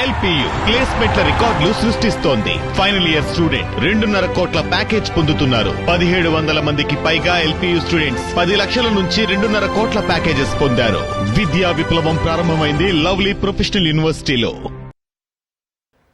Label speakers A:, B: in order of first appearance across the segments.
A: LPU ప్లేస్మెంట్ల రికార్డులు సృష్టిస్తోంది. Final year student 2.5 కోట్ల ప్యాకేజ్ పొందుతున్నారు. 1700 మందికి పైగా ఎల్పియు స్టూడెంట్స్ 10 లక్షల నుంచి 2.5 కోట్ల ప్యాకేజెస్ పొందారు. విద్యా విప్లవం ప్రారంభమైంది లవ్లీ ప్రొఫెషనల్ యూనివర్సిటీలో.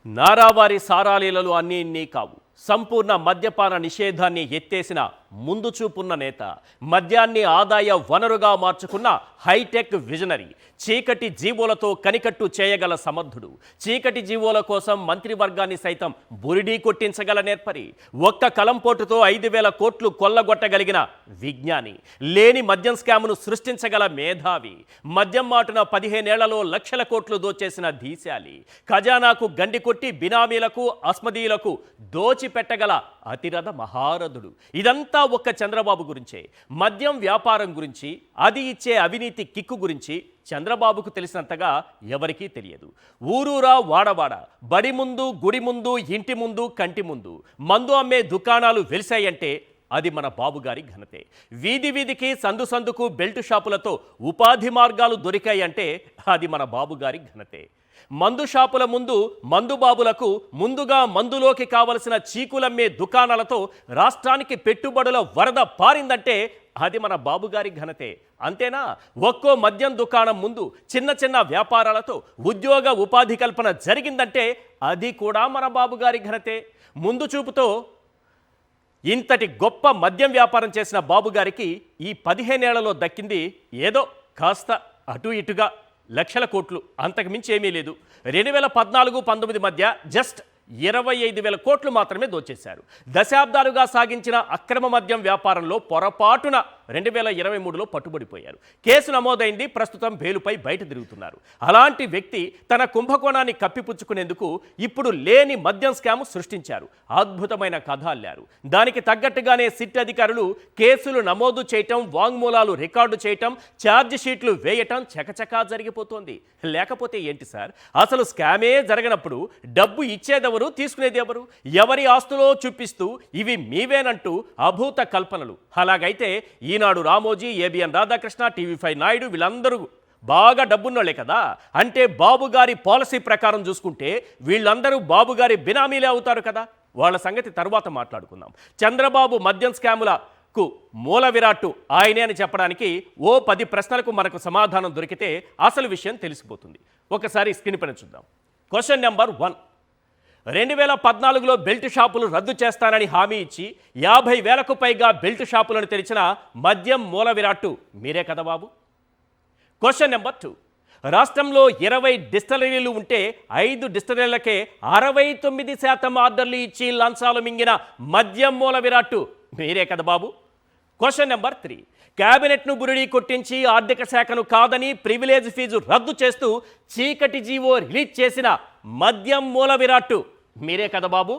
B: నారావారి సారాలీలలు అన్నీ ఇన్ని కావు. సంపూర్ణ మద్యపాన నిషేధాన్ని ఎత్తేసిన ముందు చూపున్న నేత, మద్యాన్ని ఆదాయ వనరుగా మార్చుకున్న హైటెక్ విజనరీ, చీకటి జీవోలతో కనికట్టు చేయగల సమర్థుడు, చీకటి జీవోల కోసం మంత్రివర్గాన్ని సైతం బురిడీ కొట్టించగల నేర్పరి, ఒక్క కలంపోటుతో 5,000 కోట్లు కొల్లగొట్టగలిగిన విజ్ఞాని, లేని మద్యం స్కామ్ను సృష్టించగల మేధావి, మద్యం మాటున 15 ఏళ్లలో లక్షల కోట్లు దోచేసిన ధీశాలి, ఖజానాకు గండి కొట్టి బినామీలకు అస్మదీయులకు దోచిపెట్టగల అతిరథ మహారథుడు. ఇదంతా ఒక్క చంద్రబాబు గురించే. మద్యం వ్యాపారం గురించి, అది ఇచ్చే అవినీతి కిక్కు గురించి చంద్రబాబుకు తెలిసినంతగా ఎవరికీ తెలియదు. ఊరూరా వాడవాడ, బడి ముందు, గుడి ముందు, ఇంటి ముందు, కంటి ముందు మందు అమ్మే దుకాణాలు వెలిశాయంటే అది మన బాబుగారి ఘనతే. వీధి వీధికి, సందు సందుకు బెల్ట్ షాపులతో ఉపాధి మార్గాలు దొరికాయంటే అది మన బాబుగారి ఘనతే. మందు షాపుల ముందు మందుబాబులకు ముందుగా మందులోకి కావలసిన చీకులమ్మే దుకాణాలతో రాష్ట్రానికి పెట్టుబడుల వరద పారిందంటే అది మన బాబుగారి ఘనతే. అంతేనా, ఒక్కో మద్యం దుకాణం ముందు చిన్న చిన్న వ్యాపారాలతో ఉద్యోగ ఉపాధి కల్పన జరిగిందంటే అది కూడా మన బాబుగారి ఘనతే. ముందు చూపుతో ఇంతటి గొప్ప మద్యం వ్యాపారం చేసిన బాబుగారికి ఈ 15 ఏళ్లలో దక్కింది ఏదో కాస్త అటు ఇటుగా లక్షల కోట్లు, అంతకుమించి ఏమీ లేదు. 2014-19 మధ్య జస్ట్ 25,000 కోట్లు మాత్రమే దోచేశారు. దశాబ్దాలుగా సాగించిన అక్రమ మద్యం వ్యాపారంలో పొరపాటున 2023లో పట్టుబడిపోయారు. కేసు నమోదైంది, ప్రస్తుతం బెయిలుపై బయట తిరుగుతున్నారు. అలాంటి వ్యక్తి తన కుంభకోణాన్ని కప్పిపుచ్చుకునేందుకు ఇప్పుడు లేని మద్యం స్కామ్ సృష్టించారు. అద్భుతమైన కథ అల్లారు. దానికి తగ్గట్టుగానే సిట్ అధికారులు కేసులు నమోదు చేయటం, వాంగ్మూలాలు రికార్డు చేయటం, ఛార్జ్ షీట్లు వేయటం చకచకా జరిగిపోతోంది. లేకపోతే ఏంటి సార్, అసలు స్కామే జరగనప్పుడు డబ్బు ఇచ్చేదెవరు, తీసుకునేది ఎవరు? ఎవరి ఆస్తులో చూపిస్తూ ఇవి మీవేనంటూ అభూత కల్పనలు. అలాగైతే ఈనాడు రామోజీ, ఏబిఎన్ రాధాకృష్ణ, టీవీ5 నాయుడు వీళ్ళందరూ బాగా డబ్బున్నోళ్లే కదా. అంటే బాబుగారి పాలసీ ప్రకారం చూసుకుంటే వీళ్ళందరూ బాబుగారి బినామీలే అవుతారు కదా. వాళ్ళ సంగతి తర్వాత మాట్లాడుకుందాం. చంద్రబాబు మద్యం స్కాములకు మూల విరాట్టు ఆయనే అని చెప్పడానికి ఓ 10 ప్రశ్నలకు మనకు సమాధానం దొరికితే అసలు విషయం తెలిసిపోతుంది. ఒకసారి స్క్రీన్ పైన చూద్దాం. Question number 1. 2014లో బెల్ట్ షాపులు రద్దు చేస్తానని హామీ ఇచ్చి 50,000కు పైగా బెల్ట్ షాపులను తెరిచిన మద్యం మూల విరాట్టు మీరే కదా బాబు. Question number 2. రాష్ట్రంలో 20 డిస్టిలరీలు ఉంటే 5 డిస్టిలరీలకే 69% ఆర్డర్లు ఇచ్చి లంచాలు మింగిన మద్యం మూల విరాట్టు మీరే కదా బాబు. Question number 3. క్యాబినెట్ను బురిడీ కొట్టించి ఆర్థిక శాఖను కాదని ప్రివిలేజ్ ఫీజు రద్దు చేస్తూ చీకటి జీవో రిలీజ్ చేసిన మద్యం మూల విరాట్టు మీరే కదా బాబు.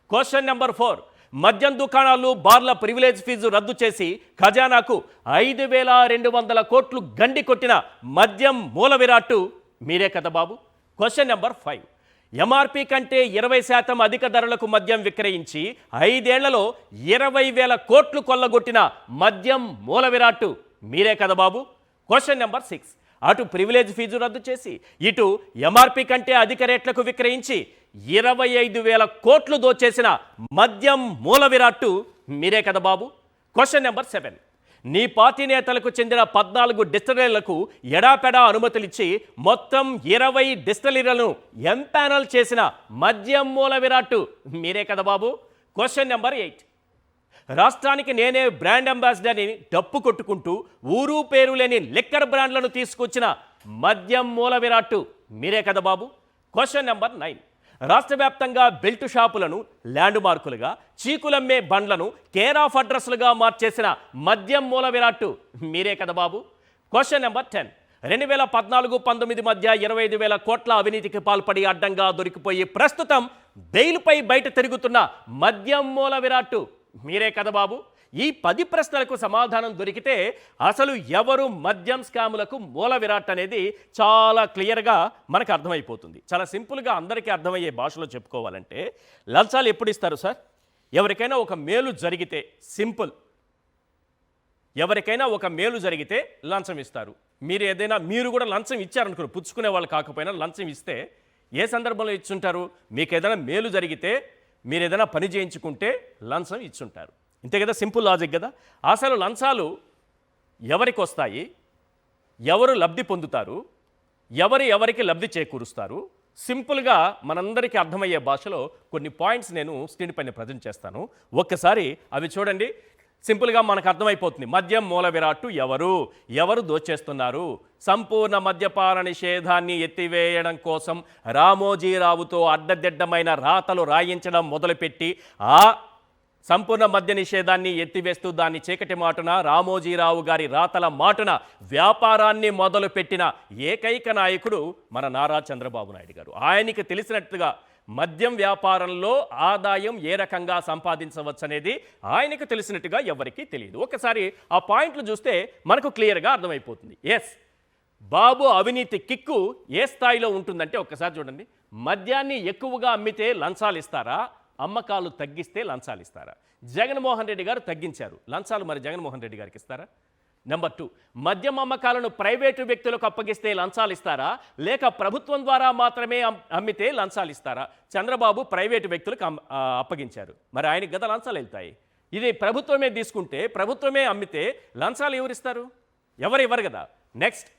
B: Question number 4. మద్యం దుకాణాలు, బార్ల ప్రివిలేజ్ ఫీజు రద్దు చేసి ఖజానాకు 5,200 కోట్లు గండి కొట్టిన మద్యం మూల విరాట్టు మీరే కదా బాబు. Question number 5. ఎంఆర్పీ కంటే 20% అధిక ధరలకు మద్యం విక్రయించి 5 ఏళ్లలో 20,000 కోట్లు కొల్లగొట్టిన మద్యం మూల విరాట్టు మీరే కదా బాబు. Question number 6. అటు ప్రివిలేజ్ ఫీజు రద్దు చేసి ఇటు ఎంఆర్పీ కంటే అధిక రేట్లకు విక్రయించి 25,000 కోట్లు దోచేసిన మద్యం మూల విరాట్టు మీరే కదా బాబు. Question number 7. నీ పార్టీ నేతలకు చెందిన 14 డిస్టిలరీలకు ఎడాపెడా అనుమతులిచ్చి మొత్తం 20 డిస్టిలరీలను ఎంపానల్ చేసిన మద్యం మూల విరాట్టు మీరే కదా బాబు. Question number 8. రాష్ట్రానికి నేనే బ్రాండ్ అంబాసిడర్ని డప్పు కొట్టుకుంటూ ఊరు పేరు లేని లిక్కర్ బ్రాండ్లను తీసుకొచ్చిన మద్యం మూల విరాట్టు మీరే కదా బాబు. Question number 9. రాష్ట్ర వ్యాప్తంగా బెల్ట్ షాపులను ల్యాండ్ మార్కులుగా, చీకులమ్మే బండ్లను కేర్ ఆఫ్ అడ్రస్లుగా మార్చేసిన మద్యం మూల విరాట్టు మీరే కదా బాబు. Question number 10. 2014-19 మధ్య 25,000 కోట్ల అవినీతికి పాల్పడి అడ్డంగా దొరికిపోయి ప్రస్తుతం బెయిల్పై బయట తిరుగుతున్న మద్యం మూల విరాట్టు మీరే కదా బాబు. ఈ 10 ప్రశ్నలకు సమాధానం దొరికితే అసలు ఎవరు మద్యం స్కాములకు మూల విరాట్ అనేది చాలా క్లియర్గా మనకు అర్థమైపోతుంది. చాలా సింపుల్గా అందరికీ అర్థమయ్యే భాషలో చెప్పుకోవాలంటే, లంచాలు ఎప్పుడు ఇస్తారు సార్? ఎవరికైనా ఒక మేలు జరిగితే, సింపుల్, ఎవరికైనా ఒక మేలు జరిగితే లంచం ఇస్తారు. మీరు కూడా లంచం ఇచ్చారనుకోరు, పుచ్చుకునే వాళ్ళు కాకపోయినా లంచం ఇస్తే ఏ సందర్భంలో ఇచ్చుంటారు? మీకు ఏదైనా మేలు జరిగితే, మీరు ఏదైనా పని చేయించుకుంటే లంచం ఇచ్చుంటారు. ఇంతే కదా, సింపుల్ లాజిక్ కదా. అసలు లంచాలు ఎవరికి వస్తాయి, ఎవరు లబ్ధి పొందుతారు, ఎవరికి లబ్ధి చేకూరుస్తారు? సింపుల్గా మనందరికీ అర్థమయ్యే భాషలో కొన్ని పాయింట్స్ నేను స్క్రీన్ పైన ప్రజెంట్ చేస్తాను. ఒక్కసారి అవి చూడండి. సింపుల్గా మనకు అర్థమైపోతుంది. మద్యం మూల విరాట్టు ఎవరు దోచేస్తున్నారు? సంపూర్ణ మద్యపాన నిషేధాన్ని ఎత్తివేయడం కోసం రామోజీరావుతో అడ్డదిడ్డమైన రాతలు రాయించడం మొదలుపెట్టి ఆ సంపూర్ణ మద్య నిషేధాన్ని ఎత్తివేస్తూ దాన్ని చీకటి మాటున రామోజీరావు గారి రాతల మాటున వ్యాపారాన్ని మొదలుపెట్టిన ఏకైక నాయకుడు మన నారా చంద్రబాబు నాయుడు గారు. ఆయనకి తెలిసినట్టుగా మద్యం వ్యాపారంలో ఆదాయం ఏ రకంగా సంపాదించవచ్చనేది ఆయనకు తెలిసినట్టుగా ఎవరికీ తెలియదు. ఒకసారి ఆ పాయింట్లు చూస్తే మనకు క్లియర్గా అర్థమైపోతుంది. ఎస్, బాబు అవినీతి కిక్కు ఏ స్థాయిలో ఉంటుందంటే ఒక్కసారి చూడండి. మద్యాన్ని ఎక్కువగా అమ్మితే లంచాలు ఇస్తారా, అమ్మకాలు తగ్గిస్తే లంచాలు ఇస్తారా? జగన్మోహన్ రెడ్డి గారు తగ్గించారు లంచాలు, మరి జగన్మోహన్ రెడ్డి గారికి ఇస్తారా? నెంబర్ 2, మద్యం అమ్మకాలను ప్రైవేటు వ్యక్తులకు అప్పగిస్తే లంచాలు ఇస్తారా, లేక ప్రభుత్వం ద్వారా మాత్రమే అమ్మితే లంచాలు ఇస్తారా? చంద్రబాబు ప్రైవేటు వ్యక్తులకు అప్పగించారు, మరి ఆయనకి గత లంచాలు వెళ్తాయి. ఇది ప్రభుత్వమే తీసుకుంటే, ప్రభుత్వమే అమ్మితే లంచాలు ఎవరిస్తారు? ఎవరు కదా. నెక్స్ట్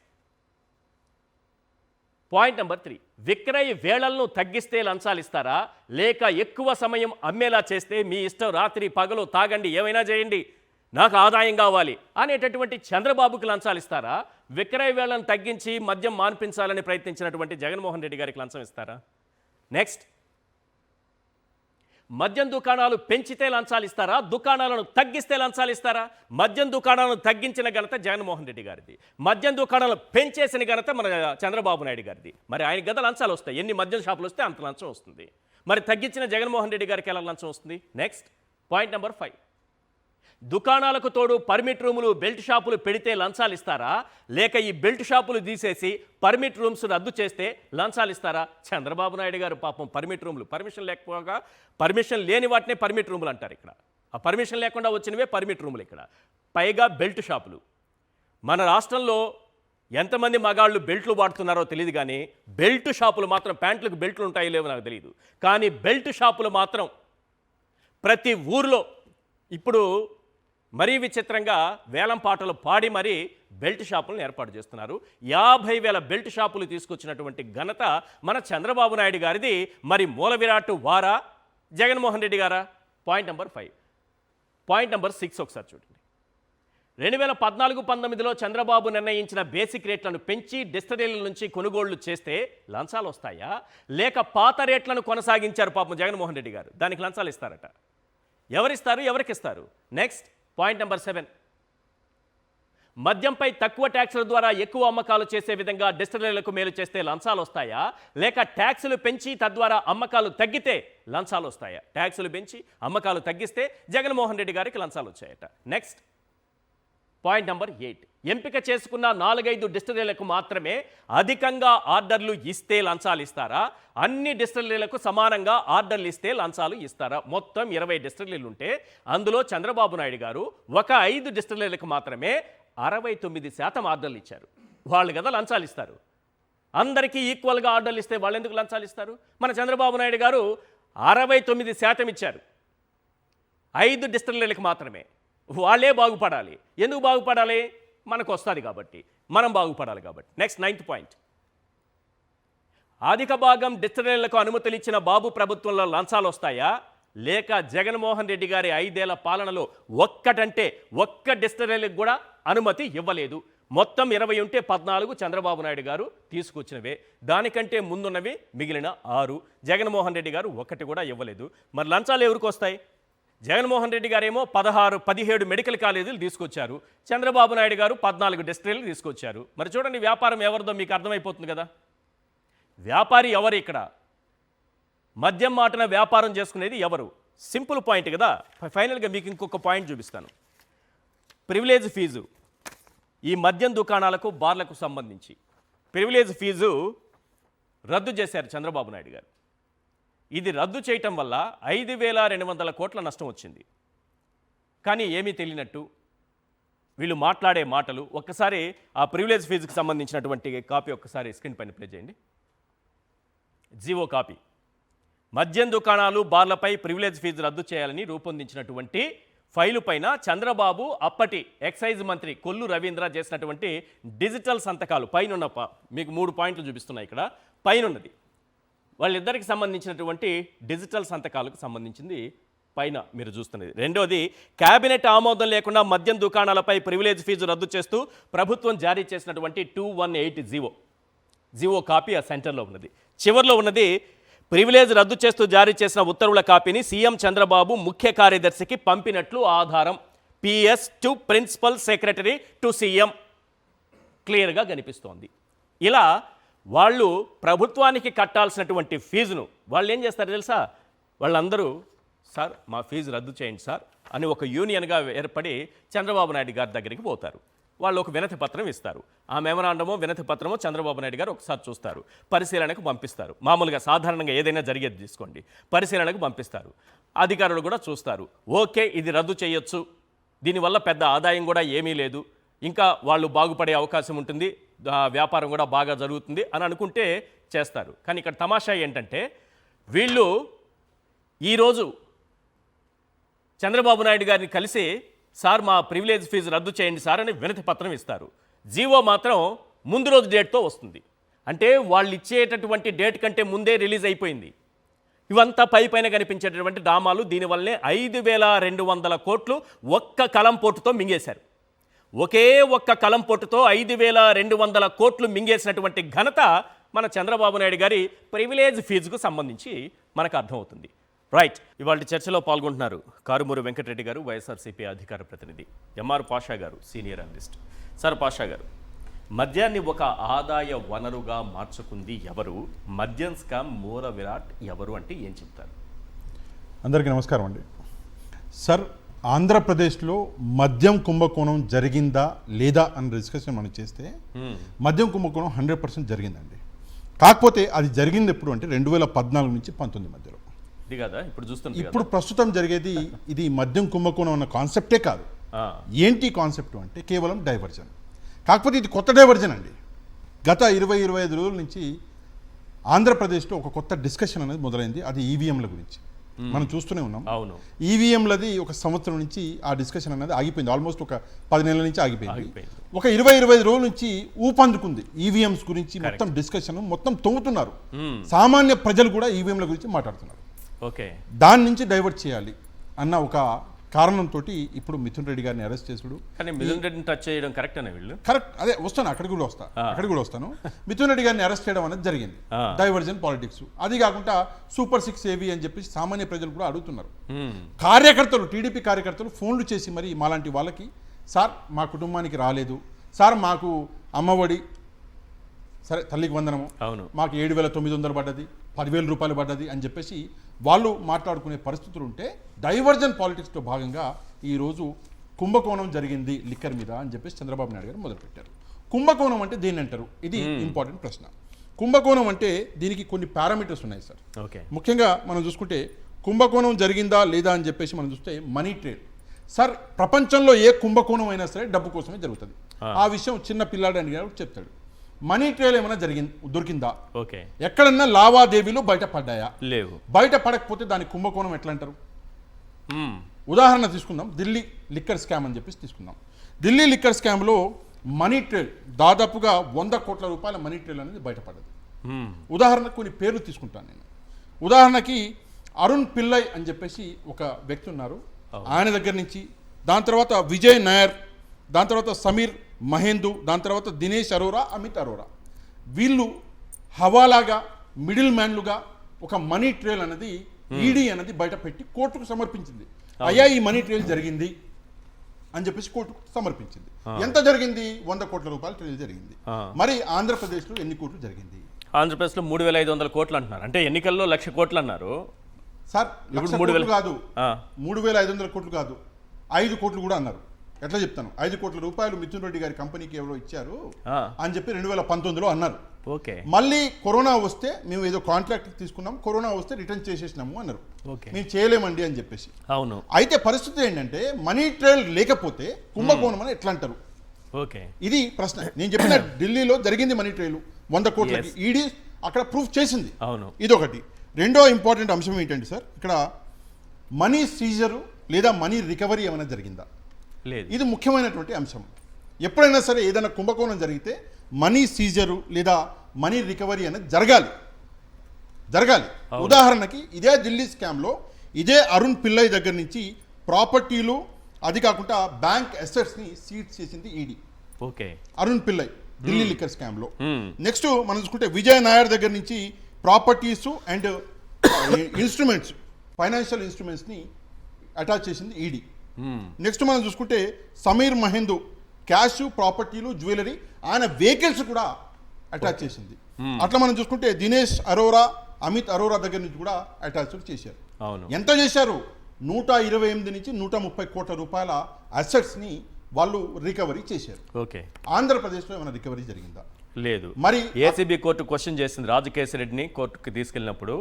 B: పాయింట్ నెంబర్ 3, విక్రయ వేళలను తగ్గిస్తే లంచాలు ఇస్తారా, లేక ఎక్కువ సమయం అమ్మేలా చేస్తే మీ ఇష్టం, రాత్రి పగలు తాగండి, ఏమైనా చేయండి, నాకు ఆదాయం కావాలి అనేటటువంటి చంద్రబాబుకి లంచాలు ఇస్తారా? విక్రయ వేళలను తగ్గించి మద్యం మాన్పించాలని ప్రయత్నించినటువంటి జగన్మోహన్ రెడ్డి గారికి లంచం ఇస్తారా? నెక్స్ట్, మద్యం దుకాణాలు పెంచితే లంచాలు ఇస్తారా, దుకాణాలను తగ్గిస్తే లంచాలు ఇస్తారా? మద్యం దుకాణాలను తగ్గించిన ఘనత జగన్మోహన్ రెడ్డి గారిది, మద్యం దుకాణాలు పెంచేసిన ఘనత మన చంద్రబాబు నాయుడు గారిది. మరి ఆయన గత లంచాలు వస్తాయి, ఎన్ని మద్యం షాపులు వస్తే అంత లంచం వస్తుంది. మరి తగ్గించిన జగన్మోహన్ రెడ్డి గారికి ఎలా లంచం వస్తుంది? నెక్స్ట్ పాయింట్ నెంబర్ 5, దుకాణాలకు తోడు పర్మిట్ రూములు, బెల్ట్ షాపులు పెడితే లంచాలు ఇస్తారా, లేక ఈ బెల్ట్ షాపులు తీసేసి పర్మిట్ రూమ్స్ రద్దు చేస్తే లంచాలు ఇస్తారా? చంద్రబాబు నాయుడు గారు పాపం పర్మిట్ రూములు, పర్మిషన్ లేకపోగా పర్మిషన్ లేని వాటినే పర్మిట్ రూములు అంటారు. ఇక్కడ ఆ పర్మిషన్ లేకుండా వచ్చినవే పర్మిట్ రూములు. ఇక్కడ పైగా బెల్ట్ షాపులు. మన రాష్ట్రంలో ఎంతమంది మగాళ్ళు బెల్ట్లు వాడుతున్నారో తెలియదు, కానీ బెల్ట్ షాపులు మాత్రం, ప్యాంట్లకు బెల్ట్లు ఉంటాయో లేవో నాకు తెలియదు, కానీ బెల్ట్ షాపులు మాత్రం ప్రతి ఊర్లో ఇప్పుడు మరీ విచిత్రంగా వేలం పాటలు పాడి మరీ బెల్ట్ షాపులను ఏర్పాటు చేస్తున్నారు. 50,000 బెల్ట్ షాపులు తీసుకొచ్చినటువంటి ఘనత మన చంద్రబాబు నాయుడు గారిది. మరి మూల విరాట్ వారా, జగన్మోహన్ రెడ్డి గారా? Point number 5. పాయింట్ నెంబర్ 6 ఒకసారి చూడండి. 2014-19లో చంద్రబాబు నిర్ణయించిన బేసిక్ రేట్లను పెంచి డిస్టరీల నుంచి కొనుగోళ్లు చేస్తే లంచాలు వస్తాయా, లేక పాత రేట్లను కొనసాగించారు పాపం జగన్మోహన్ రెడ్డి గారు, దానికి లంచాలు ఇస్తారట. ఎవరిస్తారు, ఎవరికి ఇస్తారు? నెక్స్ట్ పాయింట్ నెంబర్ 7, మద్యంపై తక్కువ ట్యాక్సుల ద్వారా ఎక్కువ అమ్మకాలు చేసే విధంగా డిస్టిలరీలకు మేలు చేస్తే లంచాలు వస్తాయా, లేక ట్యాక్సులు పెంచి తద్వారా అమ్మకాలు తగ్గితే లంచాలు వస్తాయా? ట్యాక్సులు పెంచి అమ్మకాలు తగ్గిస్తే జగన్మోహన్ రెడ్డి గారికి లంచాలు వచ్చాయట. నెక్స్ట్ పాయింట్ నెంబర్ 8, ఎంపిక చేసుకున్న 4-5 డిస్టిలరీలకు మాత్రమే అధికంగా ఆర్డర్లు ఇస్తే లంచాలు ఇస్తారా, అన్ని డిస్టిలరీలకు సమానంగా ఆర్డర్లు ఇస్తే లంచాలు ఇస్తారా? మొత్తం 20 డిస్టిలరీలు ఉంటే అందులో చంద్రబాబు నాయుడు గారు ఒక 5 డిస్టిలరీలకు మాత్రమే 69% ఆర్డర్లు ఇచ్చారు. వాళ్ళు కదా లంచాలు ఇస్తారు. అందరికీ ఈక్వల్గా ఆర్డర్లు ఇస్తే వాళ్ళు ఎందుకు లంచాలు ఇస్తారు? మన చంద్రబాబు నాయుడు గారు 69% ఇచ్చారు 5 డిస్టిలరీలకు మాత్రమే. వాళ్ళే బాగుపడాలి. ఎందుకు బాగుపడాలి? మనకు వస్తుంది కాబట్టి, మనం బాగుపడాలి కాబట్టి. నెక్స్ట్ 9th పాయింట్, అధిక భాగం డిస్టిలరీలకు అనుమతులు ఇచ్చిన బాబు ప్రభుత్వంలో లంచాలు వస్తాయా, లేక జగన్మోహన్ రెడ్డి గారి 5 ఏళ్ల పాలనలో ఒక్క డిస్టిలరీలకు కూడా అనుమతి ఇవ్వలేదు? మొత్తం 20 ఉంటే 14 చంద్రబాబు నాయుడు గారు తీసుకొచ్చినవే, దానికంటే ముందున్నవి మిగిలిన 6. జగన్మోహన్ రెడ్డి గారు 1 కూడా ఇవ్వలేదు. మరి లంచాలు ఎవరికి వస్తాయి? జగన్మోహన్ రెడ్డి గారేమో 17 మెడికల్ కాలేజీలు తీసుకొచ్చారు, చంద్రబాబు నాయుడు గారు 14 డిస్టిలరీలు తీసుకొచ్చారు. మరి చూడండి, వ్యాపారం ఎవరిదో మీకు అర్థమైపోతుంది కదా. వ్యాపారి ఎవరు? ఇక్కడ మద్యం మాటన వ్యాపారం చేసుకునేది ఎవరు? సింపుల్ పాయింట్ కదా. ఫైనల్గా మీకు ఇంకొక పాయింట్ చూపిస్తాను. ప్రివిలేజ్ ఫీజు, ఈ మద్యం దుకాణాలకు, బార్లకు సంబంధించి ప్రివిలేజ్ ఫీజు రద్దు చేశారు చంద్రబాబు నాయుడు గారు. ఇది రద్దు చేయటం వల్ల 5,200 కోట్ల నష్టం వచ్చింది. కానీ ఏమీ తెలియనట్టు వీళ్ళు మాట్లాడే మాటలు. ఒక్కసారి ఆ ప్రివిలేజ్ ఫీజుకి సంబంధించినటువంటి కాపీ ఒక్కసారి స్క్రీన్ పైన ప్లే చేయండి. GO copy. మద్యం దుకాణాలు, బార్లపై ప్రివిలేజ్ ఫీజు రద్దు చేయాలని రూపొందించినటువంటి ఫైలు పైన చంద్రబాబు అప్పటి ఎక్సైజ్ మంత్రి కొల్లు రవీంద్ర చేసినటువంటి డిజిటల్ సంతకాలు పైన మీకు 3 పాయింట్లు చూపిస్తున్నాయి ఇక్కడ. పైనున్నది వాళ్ళిద్దరికి సంబంధించినటువంటి డిజిటల్ సంతకాలకు సంబంధించింది పైన మీరు చూస్తున్నది. రెండోది, కేబినెట్ ఆమోదం లేకుండా మద్యం దుకాణాలపై ప్రివిలేజ్ ఫీజు రద్దు చేస్తూ ప్రభుత్వం జారీ చేసినటువంటి 218 జీవో కాపీ ఆ సెంటర్లో ఉన్నది. చివరిలో ఉన్నది ప్రివిలేజ్ రద్దు చేస్తూ జారీ చేసిన ఉత్తర్వుల కాపీని సీఎం చంద్రబాబు ముఖ్య కార్యదర్శికి పంపినట్లు ఆధారం. PS to principal secretary to CM క్లియర్గా కనిపిస్తోంది. ఇలా వాళ్ళు ప్రభుత్వానికి కట్టాల్సినటువంటి ఫీజును వాళ్ళు ఏం చేస్తారు తెలుసా? వాళ్ళందరూ సార్ మా ఫీజు రద్దు చేయండి సార్ అని ఒక యూనియన్గా ఏర్పడి చంద్రబాబు నాయుడు గారి దగ్గరికి పోతారు. వాళ్ళు ఒక వినతి పత్రం ఇస్తారు. ఆ మెమరాండమో వినతి పత్రమో చంద్రబాబు నాయుడు గారు ఒకసారి చూస్తారు, పరిశీలనకు పంపిస్తారు. మామూలుగా సాధారణంగా ఏదైనా జరిగేది తీసుకోండి, పరిశీలనకు పంపిస్తారు. అధికారులు కూడా చూస్తారు, ఓకే ఇది రద్దు చేయొచ్చు, దీనివల్ల పెద్ద ఆదాయం కూడా ఏమీ లేదు, ఇంకా వాళ్ళు బాగుపడే అవకాశం ఉంటుంది, వ్యాపారం కూడా బాగా జరుగుతుంది అని అనుకుంటే చేస్తారు. కానీ ఇక్కడ తమాషా ఏంటంటే వీళ్ళు ఈరోజు చంద్రబాబు నాయుడు గారిని కలిసి సార్ మా ప్రివిలేజ్ ఫీజు రద్దు చేయండి సార్ అని వినతి పత్రం ఇస్తారు. జీవో మాత్రం ముందు రోజు డేట్తో వస్తుంది. అంటే వాళ్ళు ఇచ్చేటటువంటి డేట్ కంటే ముందే రిలీజ్ అయిపోయింది. ఇవంతా పైన కనిపించేటటువంటి డ్రామాలు. దీనివల్లనే 5,200 కోట్లు ఒక్క కలంపోటుతో మింగేశారు. ఒకే ఒక్క కలంపోటుతో 5,200 కోట్లు మింగేసినటువంటి ఘనత మన చంద్రబాబు నాయుడు గారి ప్రివిలేజ్ ఫీజుకు సంబంధించి మనకు అర్థమవుతుంది. రైట్, ఇవాళ చర్చలో పాల్గొంటున్నారు కారుమూరి వెంకటరెడ్డి గారు, వైఎస్ఆర్సీపీ అధికార ప్రతినిధి, ఎంఆర్ పాషా గారు, సీనియర్ అనలిస్ట్. సార్ పాషా గారు, మద్యాన్ని ఒక ఆదాయ వనరుగా మార్చుకుంది ఎవరు? మద్యం స్కామ్ మూల విరాట్ ఎవరు అంటే ఏం చెప్తారు?
C: అందరికీ నమస్కారం అండి. సార్, ఆంధ్రప్రదేశ్లో మద్యం కుంభకోణం జరిగిందా లేదా అన్న డిస్కషన్ మనం చేస్తే మద్యం కుంభకోణం 100% జరిగిందండి. కాకపోతే అది జరిగింది ఎప్పుడు అంటే 2014 నుంచి 19 మధ్యలో.
B: ఇది కదా ఇప్పుడు చూస్తుంది.
C: ఇప్పుడు ప్రస్తుతం జరిగేది ఇది మద్యం కుంభకోణం అన్న కాన్సెప్టే కాదు. ఏంటి కాన్సెప్ట్ అంటే కేవలం డైవర్జన్. కాకపోతే ఇది కొత్త డైవర్జన్ అండి. గత 20-25 రోజుల నుంచి ఆంధ్రప్రదేశ్లో ఒక కొత్త డిస్కషన్ అనేది మొదలైంది. అది ఈవీఎంల గురించి మనం చూస్తూనే ఉన్నాం.
B: అవును,
C: ఈవీఎంలది ఒక సంవత్సరం నుంచి ఆ డిస్కషన్ అనేది ఆగిపోయింది. ఆల్మోస్ట్ ఒక 10 నెలల నుంచి ఆగిపోయింది. ఒక 20-25 రోజుల నుంచి ఊపందుకుంది ఈవీఎంస్ గురించి. మొత్తం డిస్కషన్ మొత్తం తవ్వుతున్నారు. సామాన్య ప్రజలు కూడా ఈవీఎంల గురించి మాట్లాడుతున్నారు.
B: ఓకే,
C: దాని నుంచి డైవర్ట్ చేయాలి అన్న ఒక కారణంతో ఇప్పుడు మిథున్ రెడ్డి గారిని అరెస్ట్ చేసుడు.
B: కానీ మిథున్ రెడ్డిని టచ్ చేయడం కరెక్ట్ అనే వీళ్ళు
C: కరెక్ట్. అదే వస్తాను, అక్కడికి కూడా వస్తాను. మిథున్ రెడ్డి గారిని అరెస్ట్ చేయడం అనేది జరిగింది. Diversion politics. అది కాకుండా సూపర్ 6 ఏవి అని చెప్పి సామాన్య ప్రజలు కూడా అడుగుతున్నారు. కార్యకర్తలు, టీడీపీ కార్యకర్తలు ఫోన్లు చేసి మరి మాలాంటి వాళ్ళకి, సార్ మా కుటుంబానికి రాలేదు, సార్ మాకు అమ్మఒడి, సరే తల్లికి వందనము,
B: అవును
C: మాకు 7,900 పడ్డది, 10,000 రూపాయలు పడ్డది అని చెప్పేసి వాళ్ళు మాట్లాడుకునే పరిస్థితులు ఉంటే డైవర్జన్ పాలిటిక్స్లో భాగంగా ఈరోజు కుంభకోణం జరిగింది లిక్కర్ మీద అని చెప్పేసి చంద్రబాబు నాయుడు గారు మొదలుపెట్టారు. కుంభకోణం అంటే దేన్ని అంటారు? ఇది ఇంపార్టెంట్ ప్రశ్న. కుంభకోణం అంటే దీనికి కొన్ని పారామీటర్స్ ఉన్నాయి సార్.
B: ఓకే,
C: ముఖ్యంగా మనం చూసుకుంటే కుంభకోణం జరిగిందా లేదా అని చెప్పేసి మనం చూస్తే మనీ ట్రేడ్. సార్, ప్రపంచంలో ఏ కుంభకోణం అయినా సరే డబ్బు కోసమే జరుగుతుంది. ఆ విషయం చిన్న పిల్లాడు అని చెప్తాడు. మనీ ట్రేల్ ఏమైనా దొరికిందా?
B: ఓకే,
C: ఎక్కడన్నా లావాదేవీలు బయటపడ్డాయా?
B: లేవు.
C: బయట పడకపోతే దాని కుంభకోణం ఎట్లా అంటారు? ఉదాహరణ తీసుకుందాం, ఢిల్లీ లిక్కర్ స్కామ్ అని చెప్పేసి తీసుకుందాం. ఢిల్లీ లిక్కర్ స్కామ్లో మనీ ట్రేల్ దాదాపుగా 100 కోట్ల రూపాయల మనీ ట్రేల్ అనేది బయటపడ్డది. ఉదాహరణకు కొన్ని పేర్లు తీసుకుంటాను నేను. ఉదాహరణకి అరుణ్ పిల్లై అని చెప్పేసి ఒక వ్యక్తి ఉన్నారు, ఆయన దగ్గర నుంచి, దాని తర్వాత విజయ్ నాయర్, దాని తర్వాత సమీర్ మహేందు, దాని తర్వాత దినేష్ అరోరా, అమిత్ అరోరా, వీళ్ళు హవాలాగా మిడిల్ మ్యాన్లుగా ఒక మనీ ట్రేల్ అనేది ఈడీ అనేది బయట పెట్టి కోర్టుకు సమర్పించింది. అయ్యా ఈ మనీ ట్రేల్ జరిగింది అని చెప్పేసి కోర్టుకు సమర్పించింది. ఎంత జరిగింది? 100 కోట్ల రూపాయల ట్రేల్ జరిగింది. మరి ఆంధ్రప్రదేశ్లో ఎన్ని కోట్లు జరిగింది?
B: ఆంధ్రప్రదేశ్లో 3,500 కోట్లు అంటున్నారు. అంటే ఎన్నికల్లో 1,00,000 కోట్లు అన్నారు
C: సార్. 1,00,000 కోట్లు కాదు, 3,500 కోట్లు కాదు, 5 కోట్లు కూడా అన్నారు. ఎట్లా చెప్తాను? 5 కోట్ల రూపాయలు మిథున్ రెడ్డి గారి కంపెనీకి ఎవరో ఇచ్చారు అని చెప్పి 2019లో అన్నారు.
B: ఓకే,
C: మళ్ళీ కరోనా వస్తే మేము ఏదో కాంట్రాక్ట్ తీసుకున్నాం, కరోనా వస్తే రిటర్న్ చేసేసినాము అన్నారు. మేము చేయలేమండి అని చెప్పేసి.
B: అవును.
C: అయితే పరిస్థితి ఏంటంటే మనీ ట్రేల్ లేకపోతే కుంభకోణం అని ఎట్లా అంటారు?
B: ఓకే,
C: ఇది ప్రశ్న. నేను చెప్పిన ఢిల్లీలో జరిగింది మనీ ట్రేలు 100 కోట్లకి. ఈడీ అక్కడ ప్రూఫ్ చేసింది.
B: అవును.
C: ఇదొకటి. రెండో ఇంపార్టెంట్ అంశం ఏంటంటే సార్, ఇక్కడ మనీ సీజరు లేదా మనీ రికవరీ ఏమైనా జరిగిందా?
B: లేదు.
C: ఇది ముఖ్యమైనటువంటి అంశం. ఎప్పుడైనా సరే ఏదైనా కుంభకోణం జరిగితే మనీ సీజరు లేదా మనీ రికవరీ అనేది జరగాలి. ఉదాహరణకి ఇదే ఢిల్లీ స్కామ్లో ఇదే అరుణ్ పిల్లయ్ దగ్గర నుంచి ప్రాపర్టీలు, అది కాకుండా బ్యాంక్ అసెట్స్ని సీజ్ చేసింది ED.
B: Okay.
C: Arun Pillai Delhi liquor స్కామ్లో. నెక్స్ట్ మనం చూసుకుంటే విజయ్ నాయర్ దగ్గర నుంచి ప్రాపర్టీస్ అండ్ ఇన్స్ట్రుమెంట్స్, ఫైనాన్షియల్ ఇన్స్ట్రుమెంట్స్ని అటాచ్ చేసింది ఈడీ. నెక్స్ట్ మనం చూసుకుంటే సమీర్ మహేందు క్యాష్, ప్రాపర్టీలు, జ్యువెలరీ, ఆయన వెహికల్స్ కూడా అటాచ్ చేసింది. అట్లా మనం చూసుకుంటే దినేష్ అరోరా, అమిత్ అరోరా దగ్గర నుంచి కూడా అటాచ్ చేశారు. ఎంత చేశారు? 128 నుంచి 130 కోట్ల రూపాయల అసెట్స్ని వాళ్ళు రికవరీ చేశారు.
B: ఓకే.
C: ఆంధ్రప్రదేశ్లో ఏమైనా రికవరీ జరిగిందా?
B: లేదు.
C: మరి
B: ఏసీబీ కోర్టు క్వశ్చన్ చేసింది రాజకేశరెడ్డిని కోర్టుకి తీసుకెళ్ళినప్పుడు,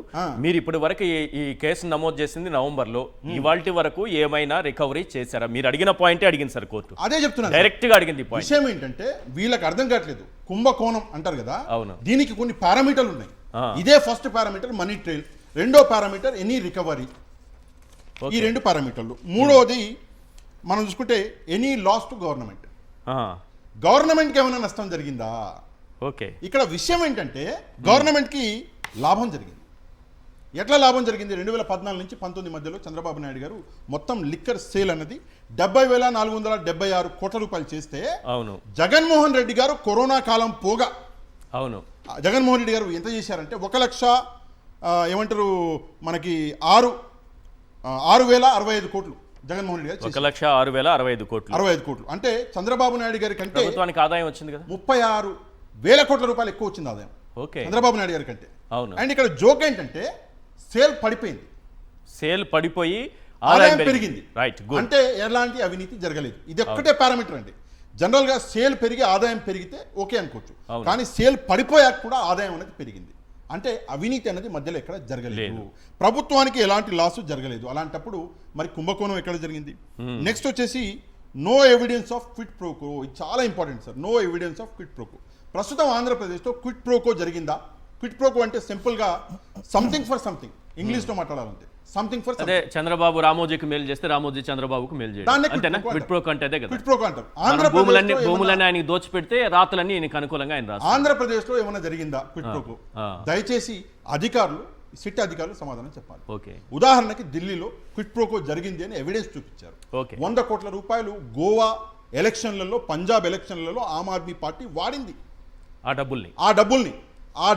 B: మీరు ఇప్పటి వరకు ఈ కేసు నమోదు చేసింది నవంబర్లో, ఇవాల్టి వరకు ఏమైనా రికవరీ చేశారా? మీరు అడిగిన పాయింటే అడిగింది సార్ కోర్టు.
C: అదే చెప్తున్నా,
B: డైరెక్ట్ గా అడిగింది పాయింట్.
C: విషయం ఏంటంటే వీళ్ళకి అర్థం కావట్లేదు. కుంభకోణం అంటారు కదా,
B: అవును.
C: దీనికి కొన్ని పారామీటర్లు ఉన్నాయి. ఇదే ఫస్ట్ పారామీటర్ మనీ ట్రైల్, రెండో పారామీటర్ ఎనీ రికవరీ, ఈ రెండు పారామీటర్లు. మూడోది మనం చూసుకుంటే ఎనీ లాస్ టు గవర్నమెంట్, గవర్నమెంట్కి ఏమైనా నష్టం జరిగిందా?
B: ఓకే.
C: ఇక్కడ విషయం ఏంటంటే గవర్నమెంట్కి లాభం జరిగింది. ఎట్లా లాభం జరిగింది? 2014 నుంచి 19 మధ్యలో చంద్రబాబు నాయుడు గారు మొత్తం లిక్కర్ సేల్ అన్నది 70,476 కోట్ల రూపాయలు చేస్తే, అవును, జగన్మోహన్ రెడ్డి గారు కరోనా కాలం పోగా, అవును, జగన్మోహన్ రెడ్డి గారు ఎంత చేశారంటే 1,00,000 ఏమంటారు మనకి 6,065 కోట్లు జగన్మోహన్ రెడ్డి గారు
B: 1,06,065 కోట్లు.
C: 65 కోట్లు అంటే చంద్రబాబు నాయుడు గారి కంటే
B: ప్రభుత్వానికి ఆదాయం వచ్చింది కదా,
C: 36,000 కోట్ల రూపాయలు ఎక్కువ వచ్చింది ఆదాయం.
B: ఓకే.
C: చంద్రబాబు నాయుడు గారి కంటే.
B: అవును.
C: అండ్ ఇక్కడ జోక్ ఏంటంటే సేల్ పడిపోయింది,
B: సేల్ పడిపోయి
C: ఆదాయం పెరిగింది.
B: రైట్.
C: అంటే ఎలాంటి అవినీతి జరగలేదు. ఇది ఒక్కటే పారామీటర్ అండి. జనరల్ గా సేల్ పెరిగి ఆదాయం పెరిగితే ఓకే అనుకోవచ్చు, కానీ సేల్ పడిపోయాక కూడా ఆదాయం అనేది పెరిగింది. అంటే అవినీతి అనేది మధ్యలో ఎక్కడ జరగలేదు, ప్రభుత్వానికి ఎలాంటి లాసు జరగలేదు. అలాంటప్పుడు మరి కుంభకోణం ఎక్కడ జరిగింది? నెక్స్ట్ వచ్చేసి no evidence of quid pro quo. ఇది చాలా important sir. No evidence of quid pro quo. ప్రస్తుతం ఆంధ్రప్రదేశ్లో క్విట్ ప్రోకో జరిగిందా? క్విట్ ప్రోకో అంటే సింపుల్ గా సంథింగ్ ఫర్ సంథింగ్, ఇంగ్లీష్ లో మాట్లాడాలంటే సంథింగ్ ఫర్
B: అదే చంద్రబాబు రామోజీకి మేలు చేస్తే రామోజీ చంద్రబాబుకు మేలు చేయాలి, అంతేనా? క్విట్ ప్రోకో అంటే అదే కదా.
C: క్విట్ ప్రోకో అంటారు.
B: భూములన్నీ ఆయనకి దోచిపెడితే రాతలన్నీ ఆయనకు అనుకూలంగా ఆయన రాస్తారు.
C: ఆంధ్రప్రదేశ్ లో ఏమైనా జరిగిందా క్విట్ ప్రోకో? దయచేసి అధికారులు, సిట్ అధికారులు సమాధానం చెప్పాలి.
B: ఓకే.
C: ఉదాహరణకి ఢిల్లీలో క్విట్ ప్రోకో జరిగింది అని ఎవిడెన్స్ చూపించారు. 100 కోట్ల రూపాయలు గోవా ఎలక్షన్లలో, పంజాబ్ ఎలక్షన్లలో ఆమ్ ఆద్మీ పార్టీ వాడింది. ఆ